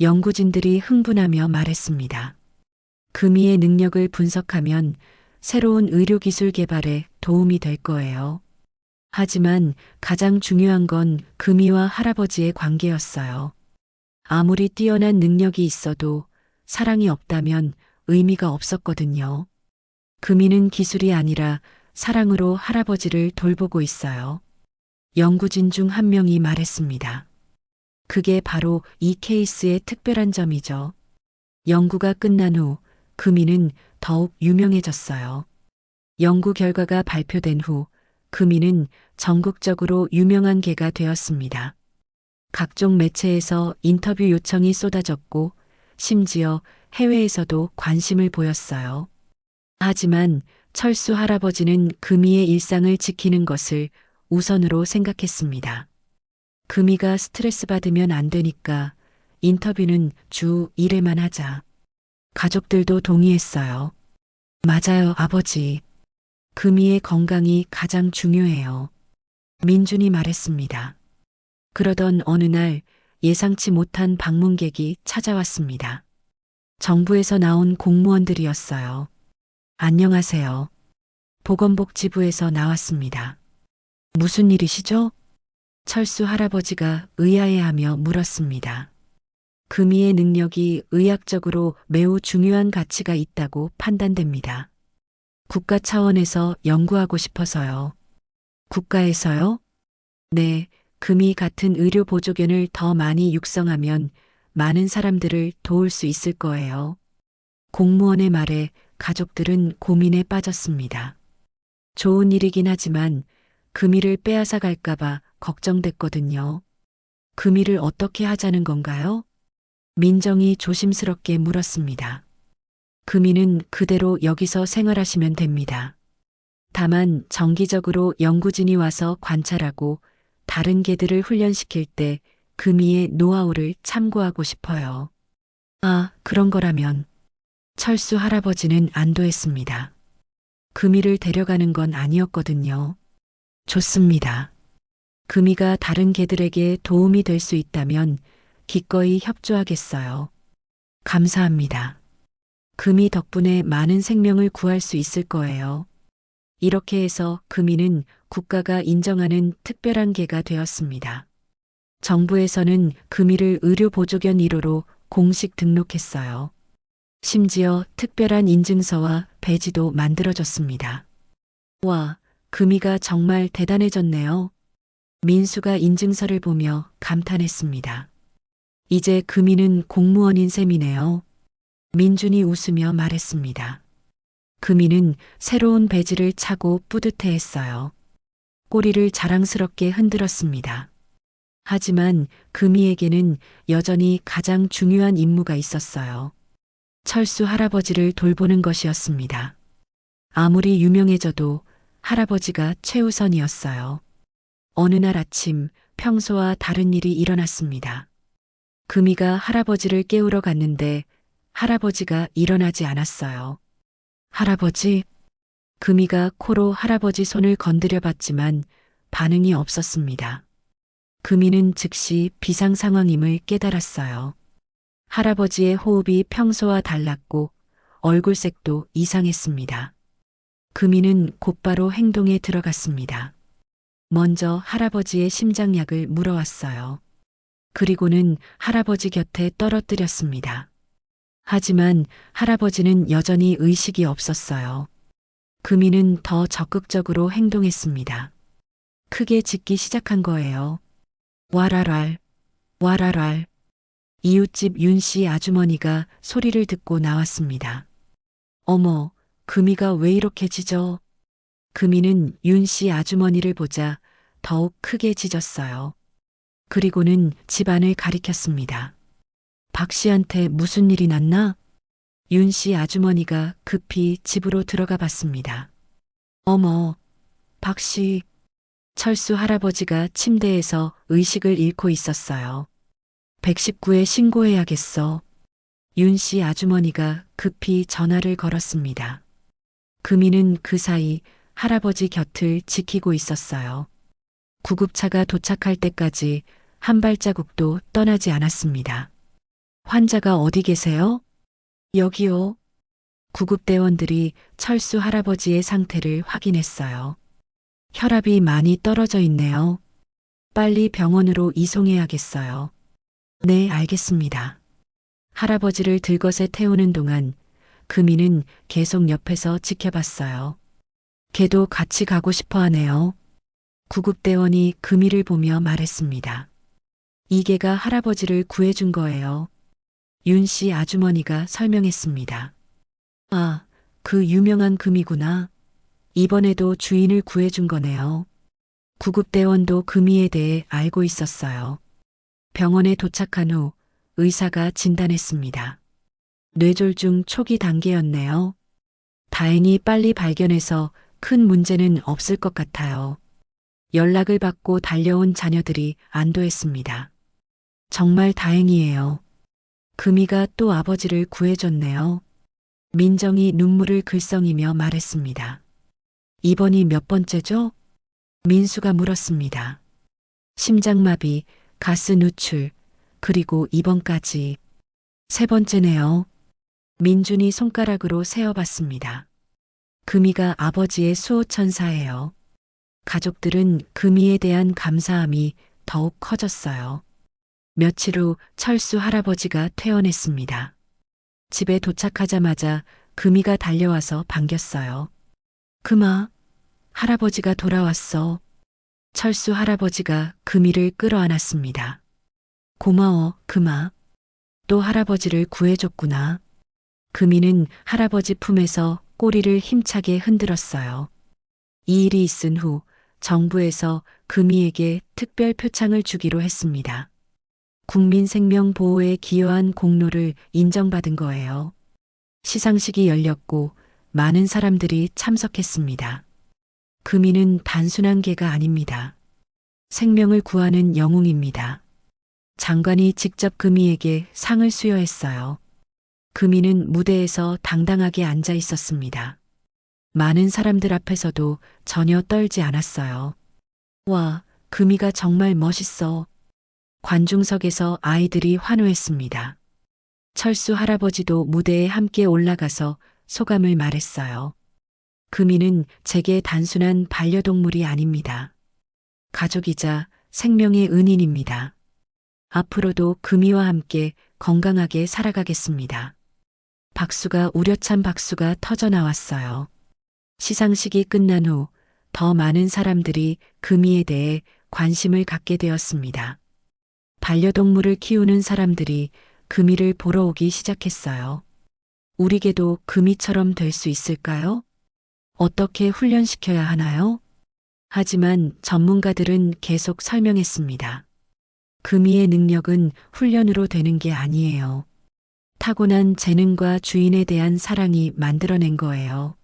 연구진들이 흥분하며 말했습니다. 금이의 능력을 분석하면 새로운 의료기술 개발에 도움이 될 거예요. 하지만 가장 중요한 건 금이와 할아버지의 관계였어요. 아무리 뛰어난 능력이 있어도 사랑이 없다면 의미가 없었거든요. 금이는 기술이 아니라 사랑으로 할아버지를 돌보고 있어요. 연구진 중 한 명이 말했습니다. 그게 바로 이 케이스의 특별한 점이죠. 연구가 끝난 후 금이는 더욱 유명해졌어요. 연구 결과가 발표된 후 금이는 전국적으로 유명한 개가 되었습니다. 각종 매체에서 인터뷰 요청이 쏟아졌고 심지어 해외에서도 관심을 보였어요. 하지만 철수 할아버지는 금이의 일상을 지키는 것을 우선으로 생각했습니다. 금이가 스트레스 받으면 안 되니까 인터뷰는 주 1회만 하자. 가족들도 동의했어요. 맞아요, 아버지. 금이의 건강이 가장 중요해요. 민준이 말했습니다. 그러던 어느 날 예상치 못한 방문객이 찾아왔습니다. 정부에서 나온 공무원들이었어요. 안녕하세요. 보건복지부에서 나왔습니다. 무슨 일이시죠? 철수 할아버지가 의아해하며 물었습니다. 금이의 능력이 의학적으로 매우 중요한 가치가 있다고 판단됩니다. 국가 차원에서 연구하고 싶어서요. 국가에서요? 네, 금이 같은 의료 보조견을 더 많이 육성하면 많은 사람들을 도울 수 있을 거예요. 공무원의 말에 가족들은 고민에 빠졌습니다. 좋은 일이긴 하지만 금이를 빼앗아 갈까봐 걱정됐거든요. 금이를 어떻게 하자는 건가요? 민정이 조심스럽게 물었습니다. 금이는 그대로 여기서 생활하시면 됩니다. 다만 정기적으로 연구진이 와서 관찰하고 다른 개들을 훈련시킬 때 금이의 노하우를 참고하고 싶어요. 아, 그런 거라면. 철수 할아버지는 안도했습니다. 금이를 데려가는 건 아니었거든요. 좋습니다. 금이가 다른 개들에게 도움이 될 수 있다면 기꺼이 협조하겠어요. 감사합니다. 금이 덕분에 많은 생명을 구할 수 있을 거예요. 이렇게 해서 금이는 국가가 인정하는 특별한 개가 되었습니다. 정부에서는 금이를 의료보조견 1호로 공식 등록했어요. 심지어 특별한 인증서와 배지도 만들어졌습니다. 와, 금이가 정말 대단해졌네요. 민수가 인증서를 보며 감탄했습니다. 이제 금이는 공무원인 셈이네요. 민준이 웃으며 말했습니다. 금이는 새로운 배지를 차고 뿌듯해했어요. 꼬리를 자랑스럽게 흔들었습니다. 하지만 금이에게는 여전히 가장 중요한 임무가 있었어요. 철수 할아버지를 돌보는 것이었습니다. 아무리 유명해져도 할아버지가 최우선이었어요. 어느 날 아침 평소와 다른 일이 일어났습니다. 금이가 할아버지를 깨우러 갔는데 할아버지가 일어나지 않았어요. 할아버지? 금이가 코로 할아버지 손을 건드려 봤지만 반응이 없었습니다. 금이는 즉시 비상 상황임을 깨달았어요. 할아버지의 호흡이 평소와 달랐고 얼굴색도 이상했습니다. 금이는 곧바로 행동에 들어갔습니다. 먼저 할아버지의 심장약을 물어왔어요. 그리고는 할아버지 곁에 떨어뜨렸습니다. 하지만 할아버지는 여전히 의식이 없었어요. 금이는 더 적극적으로 행동했습니다. 크게 짖기 시작한 거예요. 와랄랄, 와랄랄. 이웃집 윤 씨 아주머니가 소리를 듣고 나왔습니다. 어머, 금이가 왜 이렇게 짖어? 금이는 윤 씨 아주머니를 보자 더욱 크게 짖었어요. 그리고는 집안을 가리켰습니다. 박 씨한테 무슨 일이 났나? 윤 씨 아주머니가 급히 집으로 들어가 봤습니다. 어머, 박 씨. 철수 할아버지가 침대에서 의식을 잃고 있었어요. 119에 신고해야겠어. 윤 씨 아주머니가 급히 전화를 걸었습니다. 금이는 그 사이 할아버지 곁을 지키고 있었어요. 구급차가 도착할 때까지 한 발자국도 떠나지 않았습니다. 환자가 어디 계세요? 여기요. 구급대원들이 철수 할아버지의 상태를 확인했어요. 혈압이 많이 떨어져 있네요. 빨리 병원으로 이송해야겠어요. 네, 알겠습니다. 할아버지를 들것에 태우는 동안 금이는 계속 옆에서 지켜봤어요. 걔도 같이 가고 싶어 하네요. 구급대원이 금이를 보며 말했습니다. 이 개가 할아버지를 구해준 거예요. 윤 씨 아주머니가 설명했습니다. 아, 그 유명한 금이구나. 이번에도 주인을 구해준 거네요. 구급대원도 금이에 대해 알고 있었어요. 병원에 도착한 후 의사가 진단했습니다. 뇌졸중 초기 단계였네요. 다행히 빨리 발견해서 큰 문제는 없을 것 같아요. 연락을 받고 달려온 자녀들이 안도했습니다. 정말 다행이에요. 금이가 또 아버지를 구해줬네요. 민정이 눈물을 글썽이며 말했습니다. 이번이 몇 번째죠? 민수가 물었습니다. 심장마비, 가스 누출, 그리고 이번까지 세 번째네요. 민준이 손가락으로 세어봤습니다. 금이가 아버지의 수호천사예요. 가족들은 금이에 대한 감사함이 더욱 커졌어요. 며칠 후 철수 할아버지가 퇴원했습니다. 집에 도착하자마자 금이가 달려와서 반겼어요. 금아, 할아버지가 돌아왔어. 철수 할아버지가 금이를 끌어안았습니다. 고마워, 금아. 또 할아버지를 구해줬구나. 금이는 할아버지 품에서 꼬리를 힘차게 흔들었어요. 이 일이 있은 후 정부에서 금이에게 특별 표창을 주기로 했습니다. 국민 생명 보호에 기여한 공로를 인정받은 거예요. 시상식이 열렸고 많은 사람들이 참석했습니다. 금이는 단순한 개가 아닙니다. 생명을 구하는 영웅입니다. 장관이 직접 금이에게 상을 수여했어요. 금이는 무대에서 당당하게 앉아 있었습니다. 많은 사람들 앞에서도 전혀 떨지 않았어요. 와, 금이가 정말 멋있어. 관중석에서 아이들이 환호했습니다. 철수 할아버지도 무대에 함께 올라가서 소감을 말했어요. 금이는 제게 단순한 반려동물이 아닙니다. 가족이자 생명의 은인입니다. 앞으로도 금이와 함께 건강하게 살아가겠습니다. 박수가 우려찬 박수가 터져 나왔어요. 시상식이 끝난 후 더 많은 사람들이 금이에 대해 관심을 갖게 되었습니다. 반려동물을 키우는 사람들이 금이를 보러 오기 시작했어요. 우리 개도 금이처럼 될 수 있을까요? 어떻게 훈련시켜야 하나요? 하지만 전문가들은 계속 설명했습니다. 금이의 능력은 훈련으로 되는 게 아니에요. 타고난 재능과 주인에 대한 사랑이 만들어낸 거예요.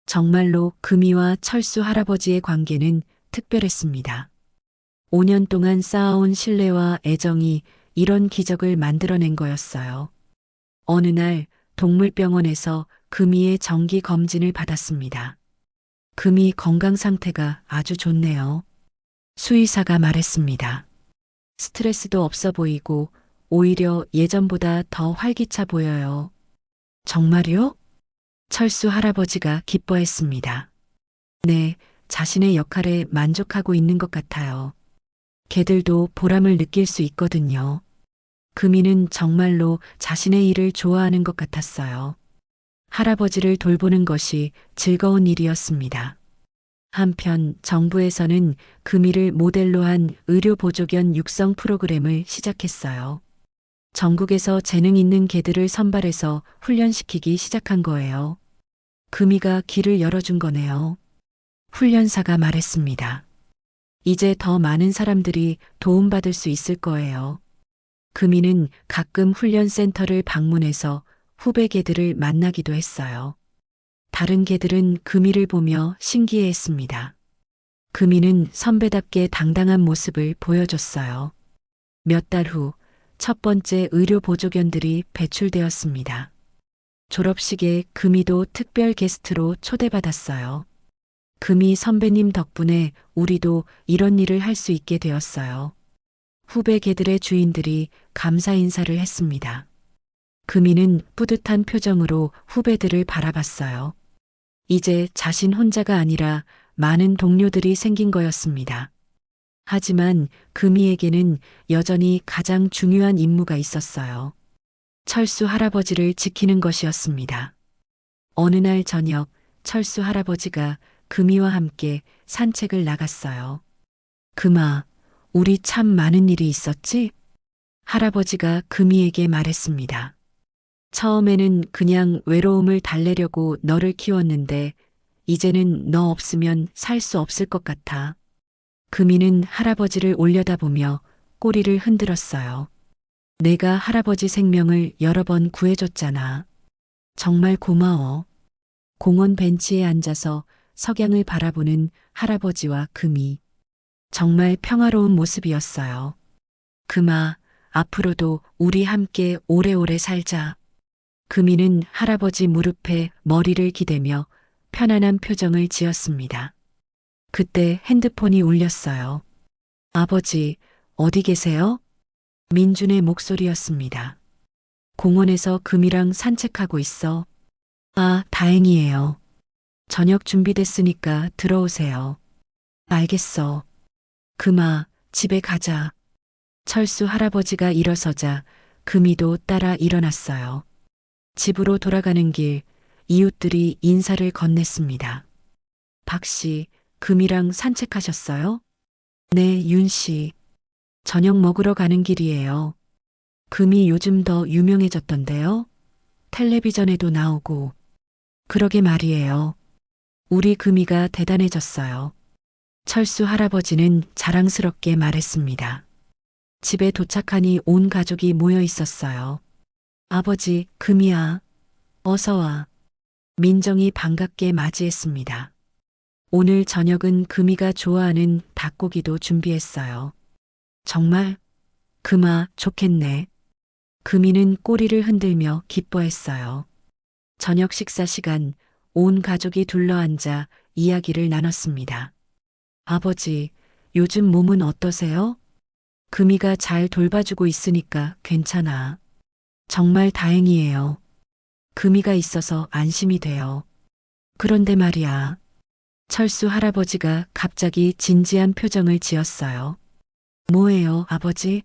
정말로 금이와 철수 할아버지의 관계는 특별했습니다. 5년 동안 쌓아온 신뢰와 애정이 이런 기적을 만들어낸 거였어요. 어느 날 동물병원에서 금이의 정기 검진을 받았습니다. 금이 건강 상태가 아주 좋네요. 수의사가 말했습니다. 스트레스도 없어 보이고 오히려 예전보다 더 활기차 보여요. 정말요? 철수 할아버지가 기뻐했습니다. 네, 자신의 역할에 만족하고 있는 것 같아요. 개들도 보람을 느낄 수 있거든요. 금이는 정말로 자신의 일을 좋아하는 것 같았어요. 할아버지를 돌보는 것이 즐거운 일이었습니다. 한편 정부에서는 금이를 모델로 한 의료보조견 육성 프로그램을 시작했어요. 전국에서 재능 있는 개들을 선발해서 훈련시키기 시작한 거예요. 금이가 길을 열어준 거네요. 훈련사가 말했습니다. 이제 더 많은 사람들이 도움받을 수 있을 거예요. 금이는 가끔 훈련센터를 방문해서 후배 개들을 만나기도 했어요. 다른 개들은 금이를 보며 신기해했습니다. 금이는 선배답게 당당한 모습을 보여줬어요. 몇 달 후 첫 번째 의료 보조견들이 배출되었습니다. 졸업식에 금이도 특별 게스트로 초대받았어요. 금이 선배님 덕분에 우리도 이런 일을 할 수 있게 되었어요. 후배 개들의 주인들이 감사 인사를 했습니다. 금이는 뿌듯한 표정으로 후배들을 바라봤어요. 이제 자신 혼자가 아니라 많은 동료들이 생긴 거였습니다. 하지만 금이에게는 여전히 가장 중요한 임무가 있었어요. 철수 할아버지를 지키는 것이었습니다. 어느 날 저녁 철수 할아버지가 금이와 함께 산책을 나갔어요. 금아, 우리 참 많은 일이 있었지? 할아버지가 금이에게 말했습니다. 처음에는 그냥 외로움을 달래려고 너를 키웠는데 이제는 너 없으면 살 수 없을 것 같아. 금이는 할아버지를 올려다보며 꼬리를 흔들었어요. 내가 할아버지 생명을 여러 번 구해줬잖아. 정말 고마워. 공원 벤치에 앉아서 석양을 바라보는 할아버지와 금이. 정말 평화로운 모습이었어요. 금아, 앞으로도 우리 함께 오래오래 살자. 금이는 할아버지 무릎에 머리를 기대며 편안한 표정을 지었습니다. 그때 핸드폰이 울렸어요. 아버지, 어디 계세요? 민준의 목소리였습니다. 공원에서 금이랑 산책하고 있어. 아, 다행이에요. 저녁 준비됐으니까 들어오세요. 알겠어. 금아, 집에 가자. 철수 할아버지가 일어서자 금이도 따라 일어났어요. 집으로 돌아가는 길, 이웃들이 인사를 건넸습니다. 박 씨, 금이랑 산책하셨어요? 네, 윤 씨. 저녁 먹으러 가는 길이에요. 금이 요즘 더 유명해졌던데요? 텔레비전에도 나오고. 그러게 말이에요. 우리 금이가 대단해졌어요. 철수 할아버지는 자랑스럽게 말했습니다. 집에 도착하니 온 가족이 모여 있었어요. 아버지, 금이야. 어서 와. 민정이 반갑게 맞이했습니다. 오늘 저녁은 금이가 좋아하는 닭고기도 준비했어요. 정말? 금아, 좋겠네. 금이는 꼬리를 흔들며 기뻐했어요. 저녁 식사 시간, 온 가족이 둘러앉아 이야기를 나눴습니다. 아버지, 요즘 몸은 어떠세요? 금이가 잘 돌봐주고 있으니까 괜찮아. 정말 다행이에요. 금이가 있어서 안심이 돼요. 그런데 말이야. 철수 할아버지가 갑자기 진지한 표정을 지었어요. 뭐예요, 아버지?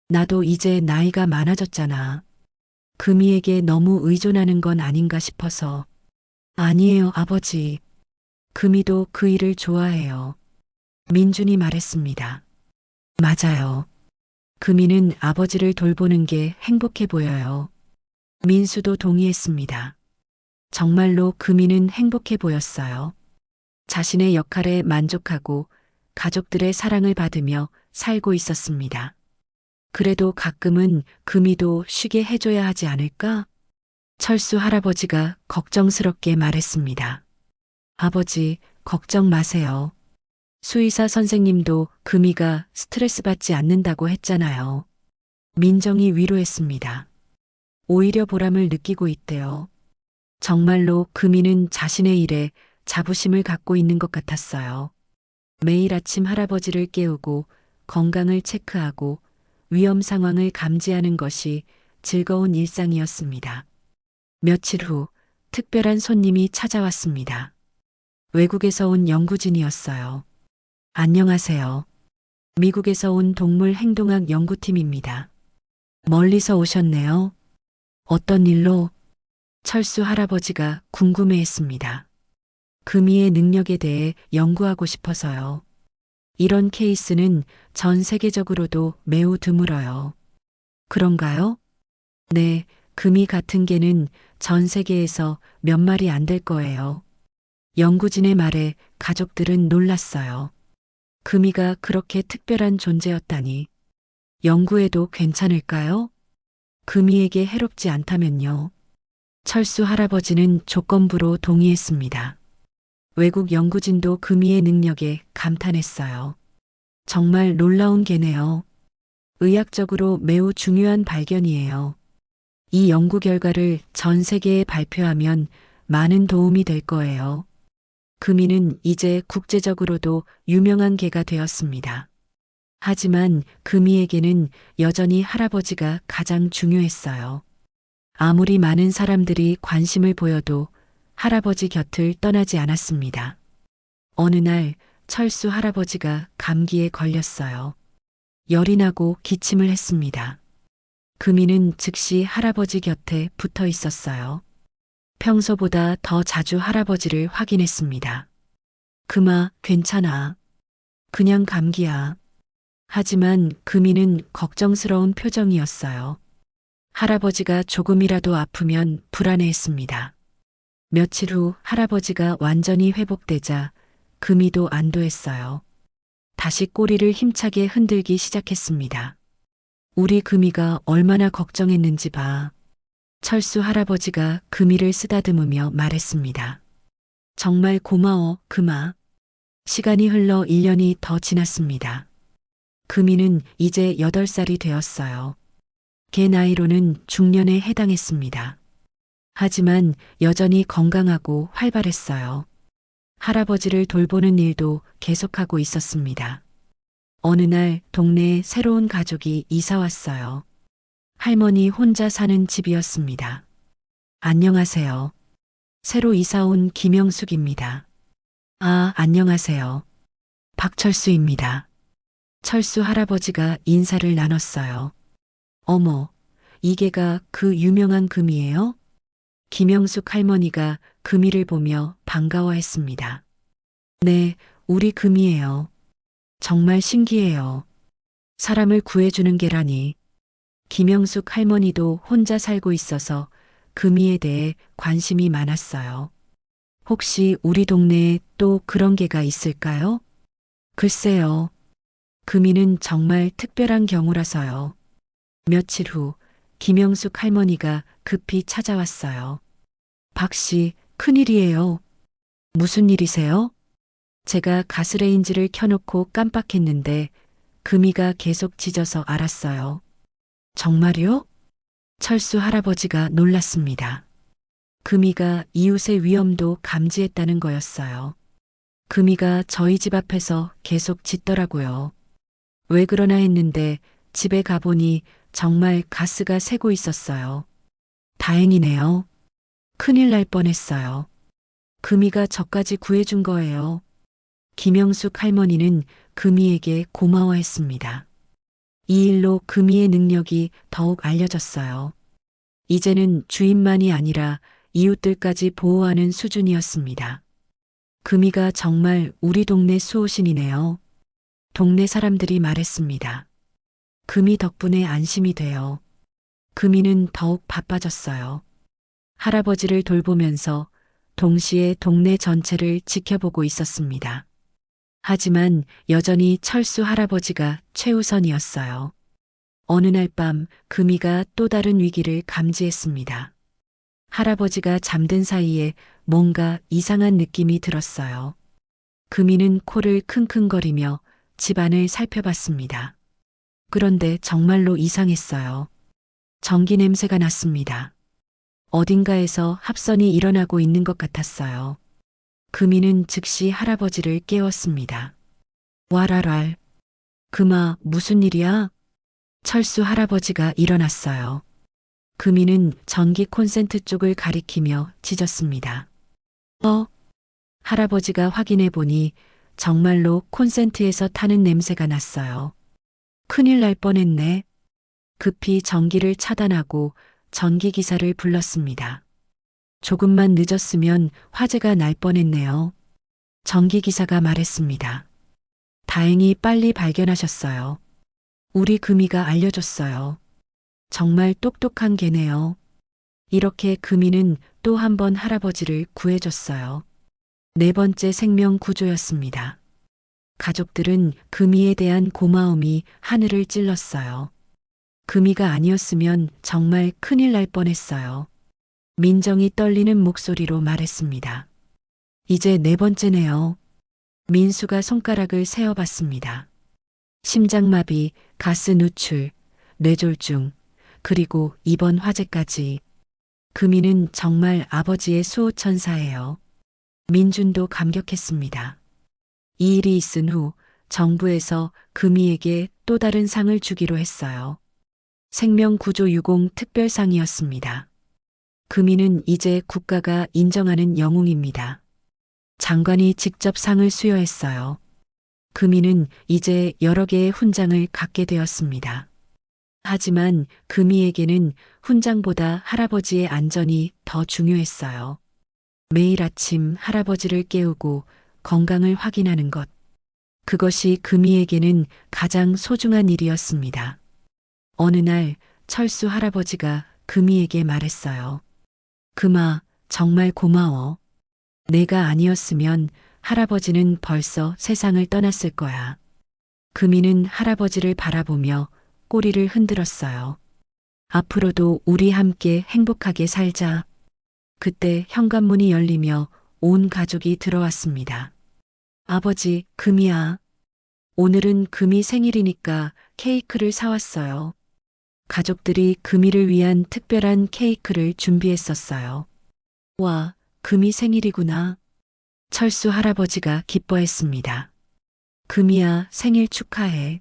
나도 이제 나이가 많아졌잖아. 금이에게 너무 의존하는 건 아닌가 싶어서. 아니에요, 아버지. 금이도 그 일을 좋아해요. 민준이 말했습니다. 맞아요. 금이는 아버지를 돌보는 게 행복해 보여요. 민수도 동의했습니다. 정말로 금이는 행복해 보였어요. 자신의 역할에 만족하고 가족들의 사랑을 받으며 살고 있었습니다. 그래도 가끔은 금이도 쉬게 해줘야 하지 않을까? 철수 할아버지가 걱정스럽게 말했습니다. 아버지, 걱정 마세요. 수의사 선생님도 금이가 스트레스 받지 않는다고 했잖아요. 민정이 위로했습니다. 오히려 보람을 느끼고 있대요. 정말로 금이는 자신의 일에 자부심을 갖고 있는 것 같았어요. 매일 아침 할아버지를 깨우고 건강을 체크하고 위험 상황을 감지하는 것이 즐거운 일상이었습니다. 며칠 후 특별한 손님이 찾아왔습니다. 외국에서 온 연구진이었어요. 안녕하세요. 미국에서 온 동물 행동학 연구팀입니다. 멀리서 오셨네요. 어떤 일로? 철수 할아버지가 궁금해했습니다. 금이의 능력에 대해 연구하고 싶어서요. 이런 케이스는 전 세계적으로도 매우 드물어요. 그런가요? 네, 금이 같은 개는 전 세계에서 몇 마리 안 될 거예요. 연구진의 말에 가족들은 놀랐어요. 금이가 그렇게 특별한 존재였다니. 연구해도 괜찮을까요? 금이에게 해롭지 않다면요. 철수 할아버지는 조건부로 동의했습니다. 외국 연구진도 금이의 능력에 감탄했어요. 정말 놀라운 개네요. 의학적으로 매우 중요한 발견이에요. 이 연구 결과를 전 세계에 발표하면 많은 도움이 될 거예요. 금이는 이제 국제적으로도 유명한 개가 되었습니다. 하지만 금이에게는 여전히 할아버지가 가장 중요했어요. 아무리 많은 사람들이 관심을 보여도 할아버지 곁을 떠나지 않았습니다. 어느 날 철수 할아버지가 감기에 걸렸어요. 열이 나고 기침을 했습니다. 금이는 즉시 할아버지 곁에 붙어 있었어요. 평소보다 더 자주 할아버지를 확인했습니다. 금아, 괜찮아. 그냥 감기야. 하지만 금이는 걱정스러운 표정이었어요. 할아버지가 조금이라도 아프면 불안해했습니다. 며칠 후 할아버지가 완전히 회복되자 금이도 안도했어요. 다시 꼬리를 힘차게 흔들기 시작했습니다. 우리 금이가 얼마나 걱정했는지 봐. 철수 할아버지가 금이를 쓰다듬으며 말했습니다. 정말 고마워, 금아. 시간이 흘러 1년이 더 지났습니다. 금이는 이제 8살이 되었어요. 걔 나이로는 중년에 해당했습니다. 하지만 여전히 건강하고 활발했어요. 할아버지를 돌보는 일도 계속하고 있었습니다. 어느 날 동네에 새로운 가족이 이사 왔어요. 할머니 혼자 사는 집이었습니다. 안녕하세요. 새로 이사 온 김영숙입니다. 아, 안녕하세요. 박철수입니다. 철수 할아버지가 인사를 나눴어요. 어머, 이게가 그 유명한 금이에요? 김영숙 할머니가 금이를 보며 반가워했습니다. 네, 우리 금이에요. 정말 신기해요. 사람을 구해주는 게라니. 김영숙 할머니도 혼자 살고 있어서 금이에 대해 관심이 많았어요. 혹시 우리 동네에 또 그런 개가 있을까요? 글쎄요. 금이는 정말 특별한 경우라서요. 며칠 후 김영숙 할머니가 급히 찾아왔어요. 박 씨, 큰일이에요. 무슨 일이세요? 제가 가스레인지를 켜놓고 깜빡했는데 금이가 계속 짖어서 알았어요. 정말요? 철수 할아버지가 놀랐습니다. 금이가 이웃의 위험도 감지했다는 거였어요. 금이가 저희 집 앞에서 계속 짖더라고요. 왜 그러나 했는데 집에 가보니 정말 가스가 새고 있었어요. 다행이네요. 큰일 날 뻔했어요. 금이가 저까지 구해준 거예요. 김영숙 할머니는 금이에게 고마워했습니다. 이 일로 금이의 능력이 더욱 알려졌어요. 이제는 주인만이 아니라 이웃들까지 보호하는 수준이었습니다. 금이가 정말 우리 동네 수호신이네요. 동네 사람들이 말했습니다. 금이 덕분에 안심이 돼요. 금이는 더욱 바빠졌어요. 할아버지를 돌보면서 동시에 동네 전체를 지켜보고 있었습니다. 하지만 여전히 철수 할아버지가 최우선이었어요. 어느 날 밤 금이가 또 다른 위기를 감지했습니다. 할아버지가 잠든 사이에 뭔가 이상한 느낌이 들었어요. 금이는 코를 킁킁거리며 집안을 살펴봤습니다. 그런데 정말로 이상했어요. 전기 냄새가 났습니다. 어딘가에서 합선이 일어나고 있는 것 같았어요. 금이는 즉시 할아버지를 깨웠습니다. 와랄랄. 금아, 무슨 일이야? 철수 할아버지가 일어났어요. 금이는 전기 콘센트 쪽을 가리키며 짖었습니다. 할아버지가 확인해 보니 정말로 콘센트에서 타는 냄새가 났어요. 큰일 날 뻔했네. 급히 전기를 차단하고 전기기사를 불렀습니다. 조금만 늦었으면 화재가 날 뻔했네요. 전기기사가 말했습니다. 다행히 빨리 발견하셨어요. 우리 금이가 알려줬어요. 정말 똑똑한 개네요. 이렇게 금이는 또 한 번 할아버지를 구해줬어요. 네 번째 생명 구조였습니다. 가족들은 금이에 대한 고마움이 하늘을 찔렀어요. 금이가 아니었으면 정말 큰일 날 뻔했어요. 민정이 떨리는 목소리로 말했습니다. 이제 네 번째네요. 민수가 손가락을 세어봤습니다. 심장마비, 가스 누출, 뇌졸중, 그리고 이번 화재까지. 금이는 정말 아버지의 수호천사예요. 민준도 감격했습니다. 이 일이 있은 후 정부에서 금이에게 또 다른 상을 주기로 했어요. 생명구조 유공 특별상이었습니다. 금이는 이제 국가가 인정하는 영웅입니다. 장관이 직접 상을 수여했어요. 금이는 이제 여러 개의 훈장을 갖게 되었습니다. 하지만 금이에게는 훈장보다 할아버지의 안전이 더 중요했어요. 매일 아침 할아버지를 깨우고 건강을 확인하는 것. 그것이 금이에게는 가장 소중한 일이었습니다. 어느 날 철수 할아버지가 금이에게 말했어요. 금아, 정말 고마워. 내가 아니었으면 할아버지는 벌써 세상을 떠났을 거야. 금이는 할아버지를 바라보며 꼬리를 흔들었어요. 앞으로도 우리 함께 행복하게 살자. 그때 현관문이 열리며 온 가족이 들어왔습니다. 아버지, 금이야. 오늘은 금이 생일이니까 케이크를 사왔어요. 가족들이 금이를 위한 특별한 케이크를 준비했었어요. 와, 금이 생일이구나. 철수 할아버지가 기뻐했습니다. 금이야, 생일 축하해.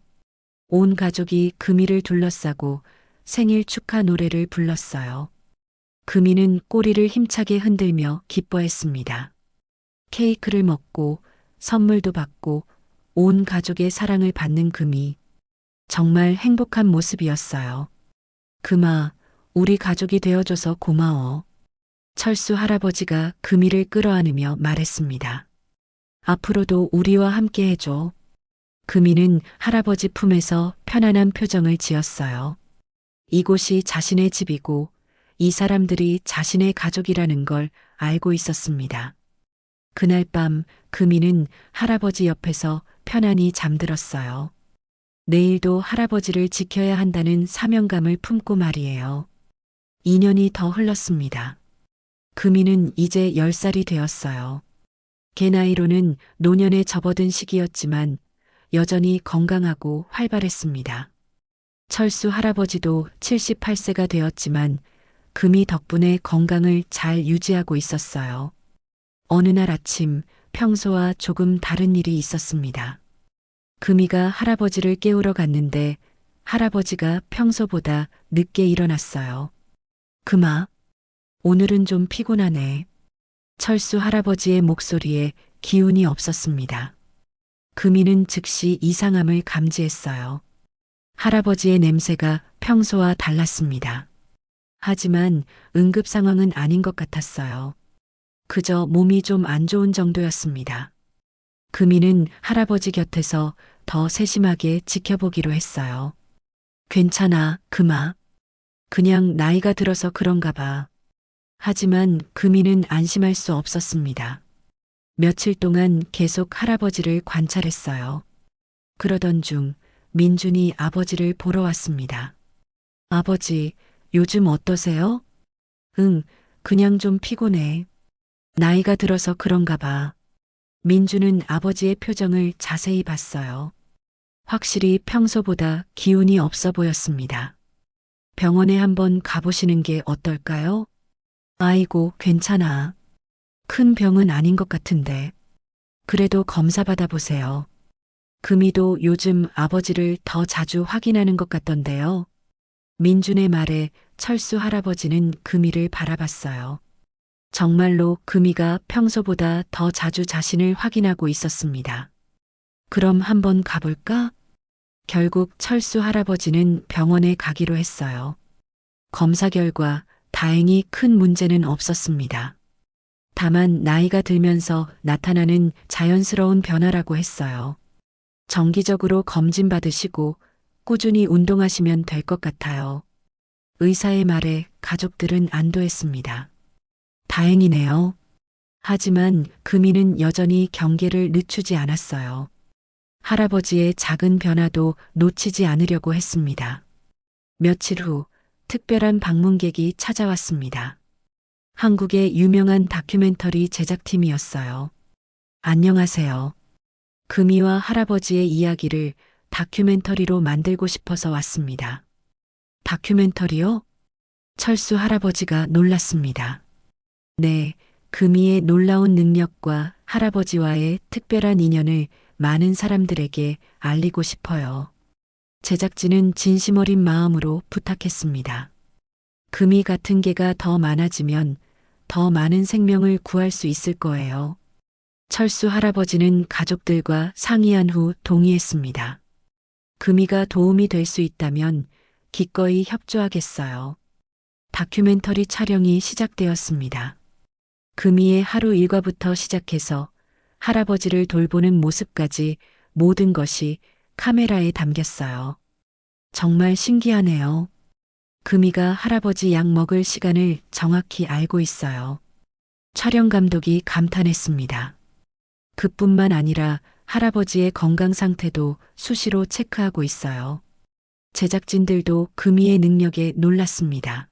온 가족이 금이를 둘러싸고 생일 축하 노래를 불렀어요. 금이는 꼬리를 힘차게 흔들며 기뻐했습니다. 케이크를 먹고 선물도 받고 온 가족의 사랑을 받는 금이 정말 행복한 모습이었어요. 금아, 우리 가족이 되어줘서 고마워. 철수 할아버지가 금이를 끌어안으며 말했습니다. 앞으로도 우리와 함께 해줘. 금이는 할아버지 품에서 편안한 표정을 지었어요. 이곳이 자신의 집이고 이 사람들이 자신의 가족이라는 걸 알고 있었습니다. 그날 밤 금이는 할아버지 옆에서 편안히 잠들었어요. 내일도 할아버지를 지켜야 한다는 사명감을 품고 말이에요. 2년이 더 흘렀습니다. 금이는 이제 10살이 되었어요. 걔 나이로는 노년에 접어든 시기였지만 여전히 건강하고 활발했습니다. 철수 할아버지도 78세가 되었지만 금이 덕분에 건강을 잘 유지하고 있었어요. 어느 날 아침 평소와 조금 다른 일이 있었습니다. 금이가 할아버지를 깨우러 갔는데 할아버지가 평소보다 늦게 일어났어요. 금아, 오늘은 좀 피곤하네. 철수 할아버지의 목소리에 기운이 없었습니다. 금이는 즉시 이상함을 감지했어요. 할아버지의 냄새가 평소와 달랐습니다. 하지만 응급 상황은 아닌 것 같았어요. 그저 몸이 좀 안 좋은 정도였습니다. 금이는 할아버지 곁에서 더 세심하게 지켜보기로 했어요. 괜찮아, 금아. 그냥 나이가 들어서 그런가 봐. 하지만 금이는 안심할 수 없었습니다. 며칠 동안 계속 할아버지를 관찰했어요. 그러던 중 민준이 아버지를 보러 왔습니다. 아버지, 요즘 어떠세요? 응, 그냥 좀 피곤해. 나이가 들어서 그런가 봐. 민주는 아버지의 표정을 자세히 봤어요. 확실히 평소보다 기운이 없어 보였습니다. 병원에 한번 가보시는 게 어떨까요? 아이고, 괜찮아. 큰 병은 아닌 것 같은데. 그래도 검사 받아보세요. 금이도 요즘 아버지를 더 자주 확인하는 것 같던데요. 민준의 말에 철수 할아버지는 금이를 바라봤어요. 정말로 금이가 평소보다 더 자주 자신을 확인하고 있었습니다. 그럼 한번 가볼까? 결국 철수 할아버지는 병원에 가기로 했어요. 검사 결과 다행히 큰 문제는 없었습니다. 다만 나이가 들면서 나타나는 자연스러운 변화라고 했어요. 정기적으로 검진 받으시고 꾸준히 운동하시면 될 것 같아요. 의사의 말에 가족들은 안도했습니다. 다행이네요. 하지만 금이는 여전히 경계를 늦추지 않았어요. 할아버지의 작은 변화도 놓치지 않으려고 했습니다. 며칠 후 특별한 방문객이 찾아왔습니다. 한국의 유명한 다큐멘터리 제작팀이었어요. 안녕하세요. 금이와 할아버지의 이야기를 다큐멘터리로 만들고 싶어서 왔습니다. 다큐멘터리요? 철수 할아버지가 놀랐습니다. 네, 금이의 놀라운 능력과 할아버지와의 특별한 인연을 많은 사람들에게 알리고 싶어요. 제작진은 진심 어린 마음으로 부탁했습니다. 금이 같은 개가 더 많아지면 더 많은 생명을 구할 수 있을 거예요. 철수 할아버지는 가족들과 상의한 후 동의했습니다. 금이가 도움이 될 수 있다면 기꺼이 협조하겠어요. 다큐멘터리 촬영이 시작되었습니다. 금이의 하루 일과부터 시작해서 할아버지를 돌보는 모습까지 모든 것이 카메라에 담겼어요. 정말 신기하네요. 금이가 할아버지 약 먹을 시간을 정확히 알고 있어요. 촬영 감독이 감탄했습니다. 그뿐만 아니라 할아버지의 건강 상태도 수시로 체크하고 있어요. 제작진들도 금이의 능력에 놀랐습니다.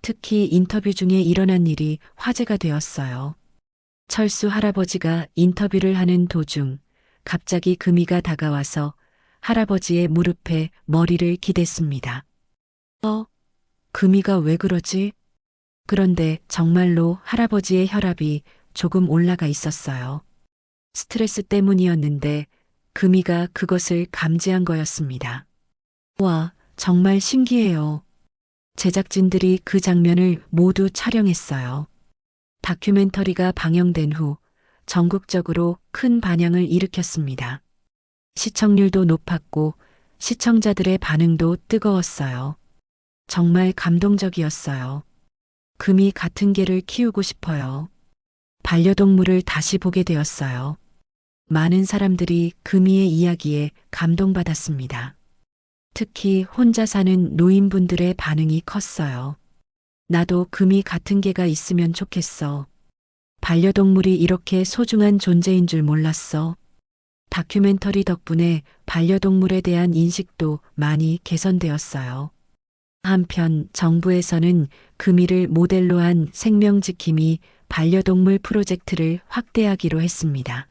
특히 인터뷰 중에 일어난 일이 화제가 되었어요. 철수 할아버지가 인터뷰를 하는 도중 갑자기 금이가 다가와서 할아버지의 무릎에 머리를 기댔습니다. 금이가 왜 그러지? 그런데 정말로 할아버지의 혈압이 조금 올라가 있었어요. 스트레스 때문이었는데 금이가 그것을 감지한 거였습니다. 와, 정말 신기해요. 제작진들이 그 장면을 모두 촬영했어요. 다큐멘터리가 방영된 후 전국적으로 큰 반향을 일으켰습니다. 시청률도 높았고 시청자들의 반응도 뜨거웠어요. 정말 감동적이었어요. 금이 같은 개를 키우고 싶어요. 반려동물을 다시 보게 되었어요. 많은 사람들이 금이의 이야기에 감동받았습니다. 특히 혼자 사는 노인분들의 반응이 컸어요. 나도 금이 같은 개가 있으면 좋겠어. 반려동물이 이렇게 소중한 존재인 줄 몰랐어. 다큐멘터리 덕분에 반려동물에 대한 인식도 많이 개선되었어요. 한편 정부에서는 금이를 모델로 한 생명지킴이 반려동물 프로젝트를 확대하기로 했습니다.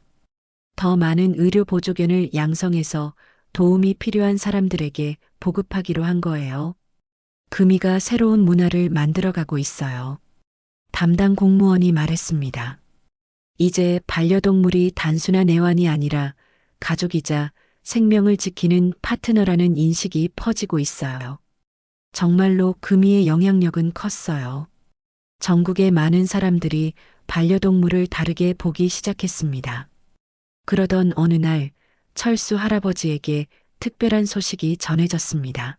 더 많은 의료 보조견을 양성해서 도움이 필요한 사람들에게 보급하기로 한 거예요. 금이가 새로운 문화를 만들어가고 있어요. 담당 공무원이 말했습니다. 이제 반려동물이 단순한 애완이 아니라 가족이자 생명을 지키는 파트너라는 인식이 퍼지고 있어요. 정말로 금이의 영향력은 컸어요. 전국의 많은 사람들이 반려동물을 다르게 보기 시작했습니다. 그러던 어느 날 철수 할아버지에게 특별한 소식이 전해졌습니다.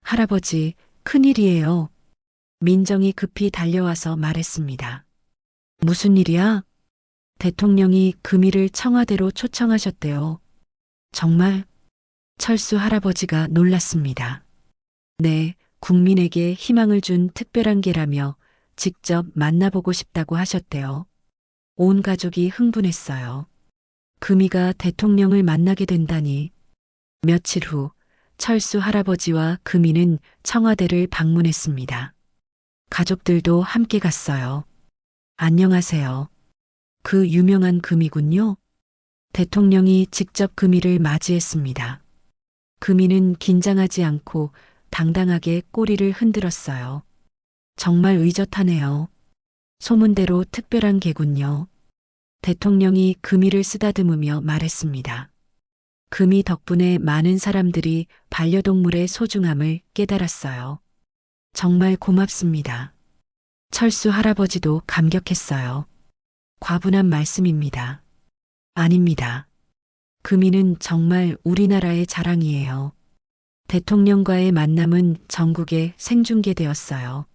할아버지, 큰일이에요. 민정이 급히 달려와서 말했습니다. 무슨 일이야? 대통령이 금이를 청와대로 초청하셨대요. 정말? 철수 할아버지가 놀랐습니다. 네, 국민에게 희망을 준 특별한 개라며 직접 만나보고 싶다고 하셨대요. 온 가족이 흥분했어요. 금이가 대통령을 만나게 된다니. 며칠 후 철수 할아버지와 금이는 청와대를 방문했습니다. 가족들도 함께 갔어요. 안녕하세요. 그 유명한 금이군요. 대통령이 직접 금이를 맞이했습니다. 금이는 긴장하지 않고 당당하게 꼬리를 흔들었어요. 정말 의젓하네요. 소문대로 특별한 개군요. 대통령이 금이를 쓰다듬으며 말했습니다. 금이 덕분에 많은 사람들이 반려동물의 소중함을 깨달았어요. 정말 고맙습니다. 철수 할아버지도 감격했어요. 과분한 말씀입니다. 아닙니다. 금이는 정말 우리나라의 자랑이에요. 대통령과의 만남은 전국에 생중계되었어요.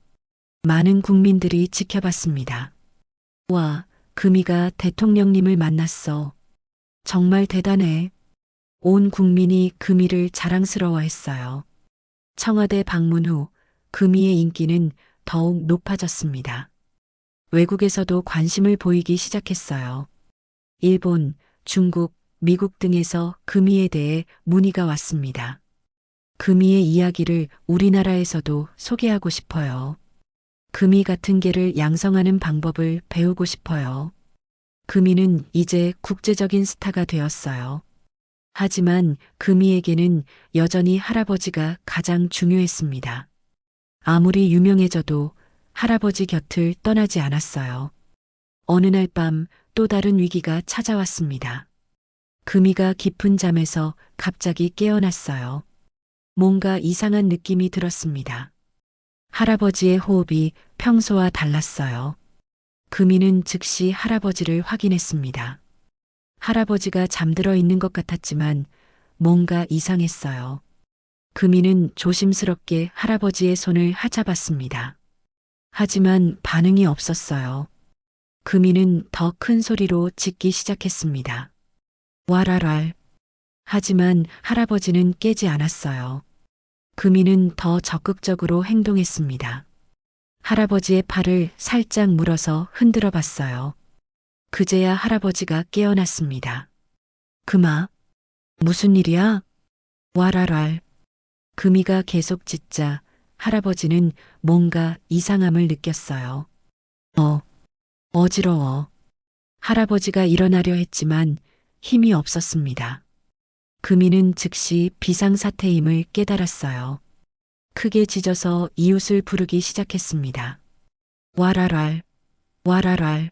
많은 국민들이 지켜봤습니다. 와, 금이가 대통령님을 만났어. 정말 대단해. 온 국민이 금이를 자랑스러워했어요. 청와대 방문 후 금이의 인기는 더욱 높아졌습니다. 외국에서도 관심을 보이기 시작했어요. 일본, 중국, 미국 등에서 금이에 대해 문의가 왔습니다. 금이의 이야기를 우리나라에서도 소개하고 싶어요. 금이 같은 개를 양성하는 방법을 배우고 싶어요. 금이는 이제 국제적인 스타가 되었어요. 하지만 금이에게는 여전히 할아버지가 가장 중요했습니다. 아무리 유명해져도 할아버지 곁을 떠나지 않았어요. 어느 날 밤 또 다른 위기가 찾아왔습니다. 금이가 깊은 잠에서 갑자기 깨어났어요. 뭔가 이상한 느낌이 들었습니다. 할아버지의 호흡이 평소와 달랐어요. 금이는 즉시 할아버지를 확인했습니다. 할아버지가 잠들어 있는 것 같았지만 뭔가 이상했어요. 금이는 조심스럽게 할아버지의 손을 하잡았습니다. 하지만 반응이 없었어요. 금이는 더 큰 소리로 짖기 시작했습니다. 와랄랄. 하지만 할아버지는 깨지 않았어요. 금이는 더 적극적으로 행동했습니다. 할아버지의 팔을 살짝 물어서 흔들어 봤어요. 그제야 할아버지가 깨어났습니다. 금아, 무슨 일이야? 와랄랄. 금이가 계속 짖자 할아버지는 뭔가 이상함을 느꼈어요. 어지러워. 할아버지가 일어나려 했지만 힘이 없었습니다. 금이는 즉시 비상사태임을 깨달았어요. 크게 짖어서 이웃을 부르기 시작했습니다. 와랄랄, 와랄랄.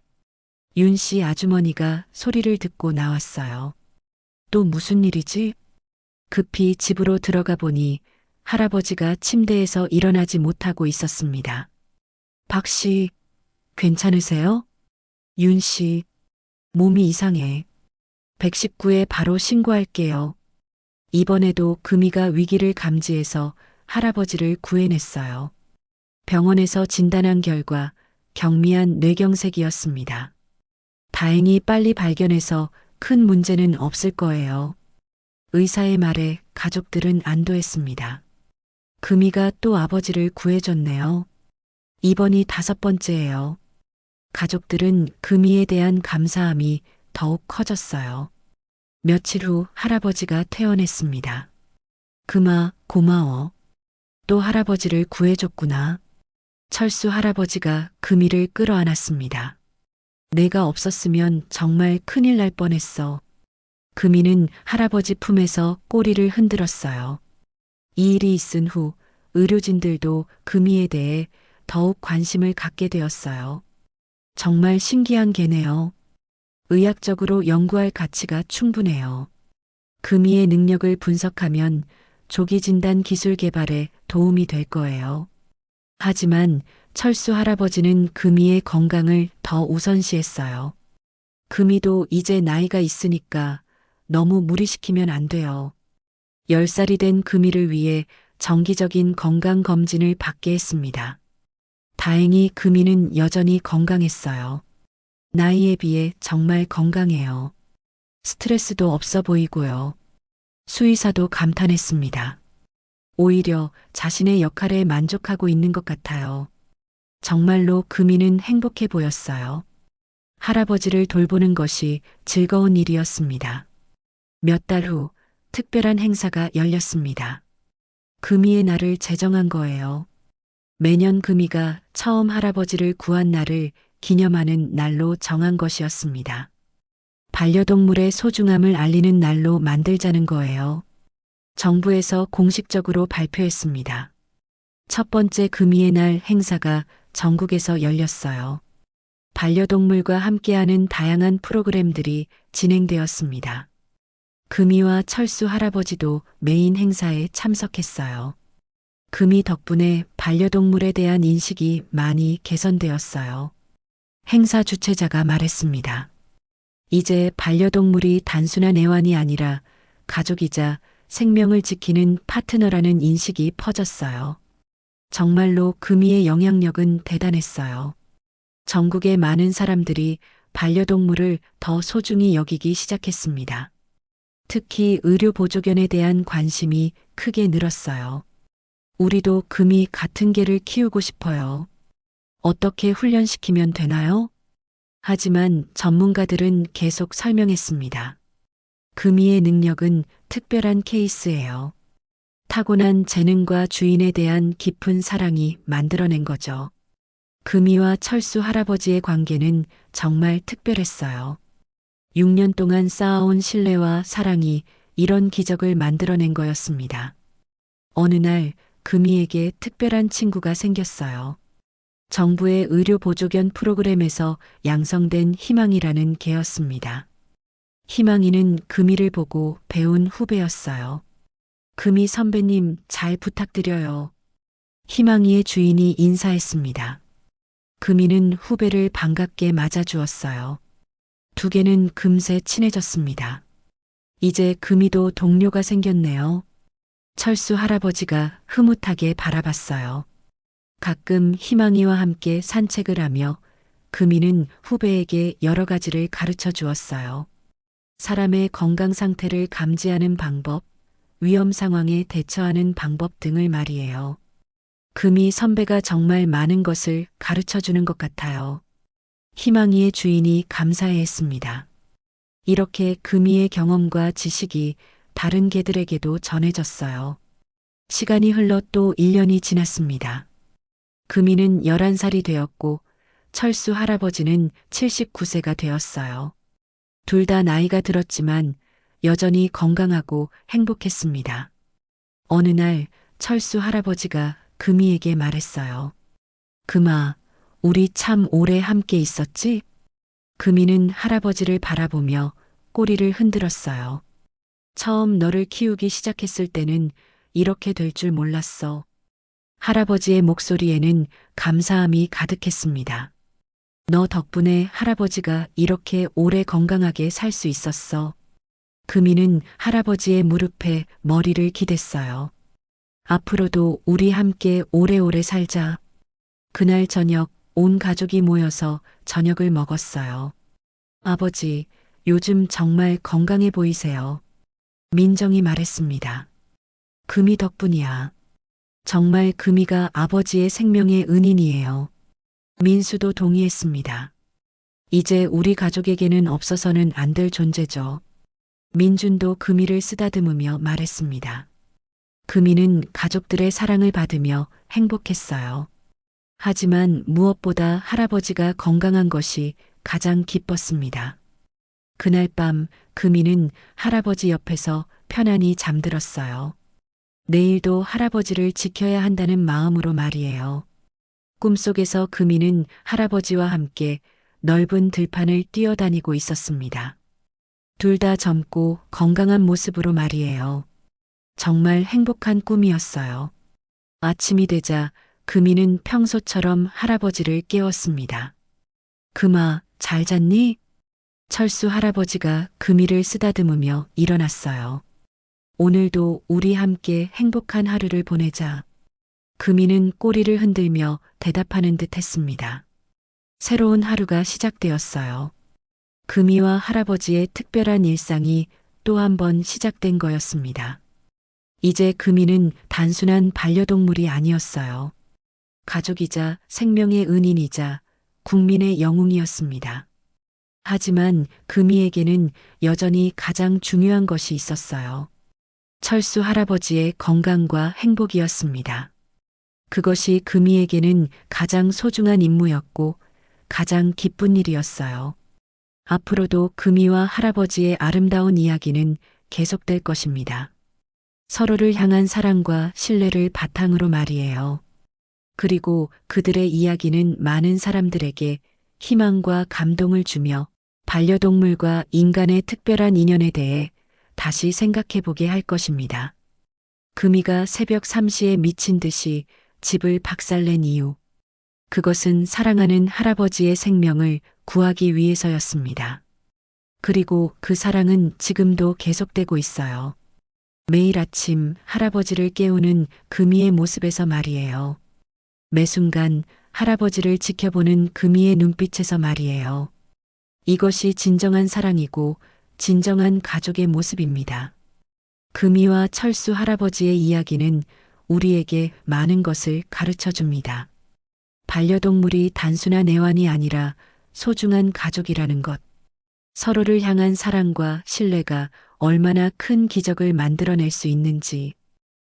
윤 씨 아주머니가 소리를 듣고 나왔어요. 또 무슨 일이지? 급히 집으로 들어가 보니 할아버지가 침대에서 일어나지 못하고 있었습니다. 박 씨, 괜찮으세요? 윤 씨, 몸이 이상해. 119에 바로 신고할게요. 이번에도 금이가 위기를 감지해서 할아버지를 구해냈어요. 병원에서 진단한 결과 경미한 뇌경색이었습니다. 다행히 빨리 발견해서 큰 문제는 없을 거예요. 의사의 말에 가족들은 안도했습니다. 금이가 또 아버지를 구해줬네요. 이번이 5번째예요. 가족들은 금이에 대한 감사함이 더욱 커졌어요. 며칠 후 할아버지가 퇴원했습니다. 금아, 고마워. 또 할아버지를 구해줬구나. 철수 할아버지가 금이를 끌어안았습니다. 내가 없었으면 정말 큰일 날 뻔했어. 금이는 할아버지 품에서 꼬리를 흔들었어요. 이 일이 있은 후 의료진들도 금이에 대해 더욱 관심을 갖게 되었어요. 정말 신기한 개네요. 의학적으로 연구할 가치가 충분해요. 금이의 능력을 분석하면 조기 진단 기술 개발에 도움이 될 거예요. 하지만 철수 할아버지는 금이의 건강을 더 우선시했어요. 금이도 이제 나이가 있으니까 너무 무리시키면 안 돼요. 10살이 된 금이를 위해 정기적인 건강검진을 받게 했습니다. 다행히 금이는 여전히 건강했어요. 나이에 비해 정말 건강해요. 스트레스도 없어 보이고요. 수의사도 감탄했습니다. 오히려 자신의 역할에 만족하고 있는 것 같아요. 정말로 금이는 행복해 보였어요. 할아버지를 돌보는 것이 즐거운 일이었습니다. 몇 달 후 특별한 행사가 열렸습니다. 금이의 날을 제정한 거예요. 매년 금이가 처음 할아버지를 구한 날을 기념하는 날로 정한 것이었습니다. 반려동물의 소중함을 알리는 날로 만들자는 거예요. 정부에서 공식적으로 발표했습니다. 첫 번째 금이의 날 행사가 전국에서 열렸어요. 반려동물과 함께하는 다양한 프로그램들이 진행되었습니다. 금이와 철수 할아버지도 메인 행사에 참석했어요. 금이 덕분에 반려동물에 대한 인식이 많이 개선되었어요. 행사 주최자가 말했습니다. 이제 반려동물이 단순한 애완이 아니라 가족이자 생명을 지키는 파트너라는 인식이 퍼졌어요. 정말로 금이의 영향력은 대단했어요. 전국의 많은 사람들이 반려동물을 더 소중히 여기기 시작했습니다. 특히 의료보조견에 대한 관심이 크게 늘었어요. 우리도 금이 같은 개를 키우고 싶어요. 어떻게 훈련시키면 되나요? 하지만 전문가들은 계속 설명했습니다. 금이의 능력은 특별한 케이스예요. 타고난 재능과 주인에 대한 깊은 사랑이 만들어낸 거죠. 금이와 철수 할아버지의 관계는 정말 특별했어요. 6년 동안 쌓아온 신뢰와 사랑이 이런 기적을 만들어낸 거였습니다. 어느 날 금이에게 특별한 친구가 생겼어요. 정부의 의료보조견 프로그램에서 양성된 희망이라는 개였습니다. 희망이는 금이를 보고 배운 후배였어요. 금이 선배님 잘 부탁드려요. 희망이의 주인이 인사했습니다. 금이는 후배를 반갑게 맞아주었어요. 두 개는 금세 친해졌습니다. 이제 금이도 동료가 생겼네요. 철수 할아버지가 흐뭇하게 바라봤어요. 가끔 희망이와 함께 산책을 하며 금이는 후배에게 여러 가지를 가르쳐 주었어요. 사람의 건강 상태를 감지하는 방법, 위험 상황에 대처하는 방법 등을 말이에요. 금이 선배가 정말 많은 것을 가르쳐 주는 것 같아요. 희망이의 주인이 감사해했습니다. 이렇게 금이의 경험과 지식이 다른 개들에게도 전해졌어요. 시간이 흘러 또 1년이 지났습니다. 금이는 11살이 되었고 철수 할아버지는 79세가 되었어요. 둘 다 나이가 들었지만 여전히 건강하고 행복했습니다. 어느 날 철수 할아버지가 금이에게 말했어요. 금아, 우리 참 오래 함께 있었지? 금이는 할아버지를 바라보며 꼬리를 흔들었어요. 처음 너를 키우기 시작했을 때는 이렇게 될 줄 몰랐어. 할아버지의 목소리에는 감사함이 가득했습니다. 너 덕분에 할아버지가 이렇게 오래 건강하게 살 수 있었어. 금이는 할아버지의 무릎에 머리를 기댔어요. 앞으로도 우리 함께 오래오래 살자. 그날 저녁 온 가족이 모여서 저녁을 먹었어요. 아버지, 요즘 정말 건강해 보이세요. 민정이 말했습니다. 금이 덕분이야. 정말 금이가 아버지의 생명의 은인이에요. 민수도 동의했습니다. 이제 우리 가족에게는 없어서는 안 될 존재죠. 민준도 금이를 쓰다듬으며 말했습니다. 금이는 가족들의 사랑을 받으며 행복했어요. 하지만 무엇보다 할아버지가 건강한 것이 가장 기뻤습니다. 그날 밤 금이는 할아버지 옆에서 편안히 잠들었어요. 내일도 할아버지를 지켜야 한다는 마음으로 말이에요. 꿈속에서 금이는 할아버지와 함께 넓은 들판을 뛰어다니고 있었습니다. 둘 다 젊고 건강한 모습으로 말이에요. 정말 행복한 꿈이었어요. 아침이 되자 금이는 평소처럼 할아버지를 깨웠습니다. 금아, 잘 잤니? 철수 할아버지가 금이를 쓰다듬으며 일어났어요. 오늘도 우리 함께 행복한 하루를 보내자. 금이는 꼬리를 흔들며 대답하는 듯 했습니다. 새로운 하루가 시작되었어요. 금이와 할아버지의 특별한 일상이 또 한 번 시작된 거였습니다. 이제 금이는 단순한 반려동물이 아니었어요. 가족이자 생명의 은인이자 국민의 영웅이었습니다. 하지만 금이에게는 여전히 가장 중요한 것이 있었어요. 철수 할아버지의 건강과 행복이었습니다. 그것이 금이에게는 가장 소중한 임무였고 가장 기쁜 일이었어요. 앞으로도 금이와 할아버지의 아름다운 이야기는 계속될 것입니다. 서로를 향한 사랑과 신뢰를 바탕으로 말이에요. 그리고 그들의 이야기는 많은 사람들에게 희망과 감동을 주며 반려동물과 인간의 특별한 인연에 대해 다시 생각해 보게 할 것입니다. 금이가 새벽 3시에 미친 듯이 집을 박살낸 이유. 그것은 사랑하는 할아버지의 생명을 구하기 위해서였습니다. 그리고 그 사랑은 지금도 계속되고 있어요. 매일 아침 할아버지를 깨우는 금이의 모습에서 말이에요. 매 순간 할아버지를 지켜보는 금이의 눈빛에서 말이에요. 이것이 진정한 사랑이고 진정한 가족의 모습입니다. 금이와 철수 할아버지의 이야기는 우리에게 많은 것을 가르쳐 줍니다. 반려동물이 단순한 애완이 아니라 소중한 가족이라는 것. 서로를 향한 사랑과 신뢰가 얼마나 큰 기적을 만들어낼 수 있는지.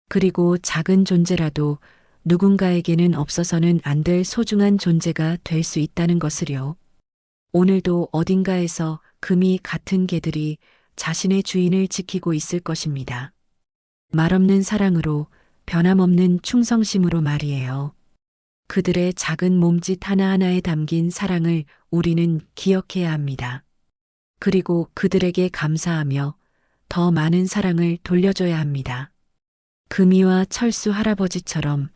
그리고 작은 존재라도 누군가에게는 없어서는 안 될 소중한 존재가 될 수 있다는 것을요. 오늘도 어딘가에서 금이 같은 개들이 자신의 주인을 지키고 있을 것입니다. 말없는 사랑으로, 변함없는 충성심으로 말이에요. 그들의 작은 몸짓 하나하나에 담긴 사랑을 우리는 기억해야 합니다. 그리고 그들에게 감사하며 더 많은 사랑을 돌려줘야 합니다. 금이와 철수 할아버지처럼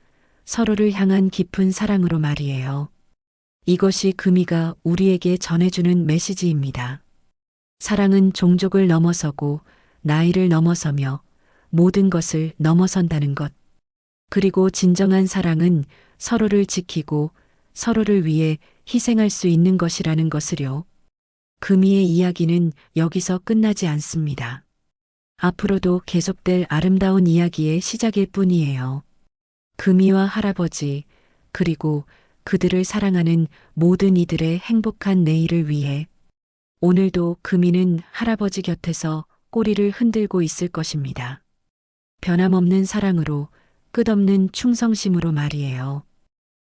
서로를 향한 깊은 사랑으로 말이에요. 이것이 금이가 우리에게 전해주는 메시지입니다. 사랑은 종족을 넘어서고 나이를 넘어서며 모든 것을 넘어선다는 것. 그리고 진정한 사랑은 서로를 지키고 서로를 위해 희생할 수 있는 것이라는 것을요. 금이의 이야기는 여기서 끝나지 않습니다. 앞으로도 계속될 아름다운 이야기의 시작일 뿐이에요. 금이와 할아버지, 그리고 그들을 사랑하는 모든 이들의 행복한 내일을 위해 오늘도 금이는 할아버지 곁에서 꼬리를 흔들고 있을 것입니다. 변함없는 사랑으로, 끝없는 충성심으로 말이에요.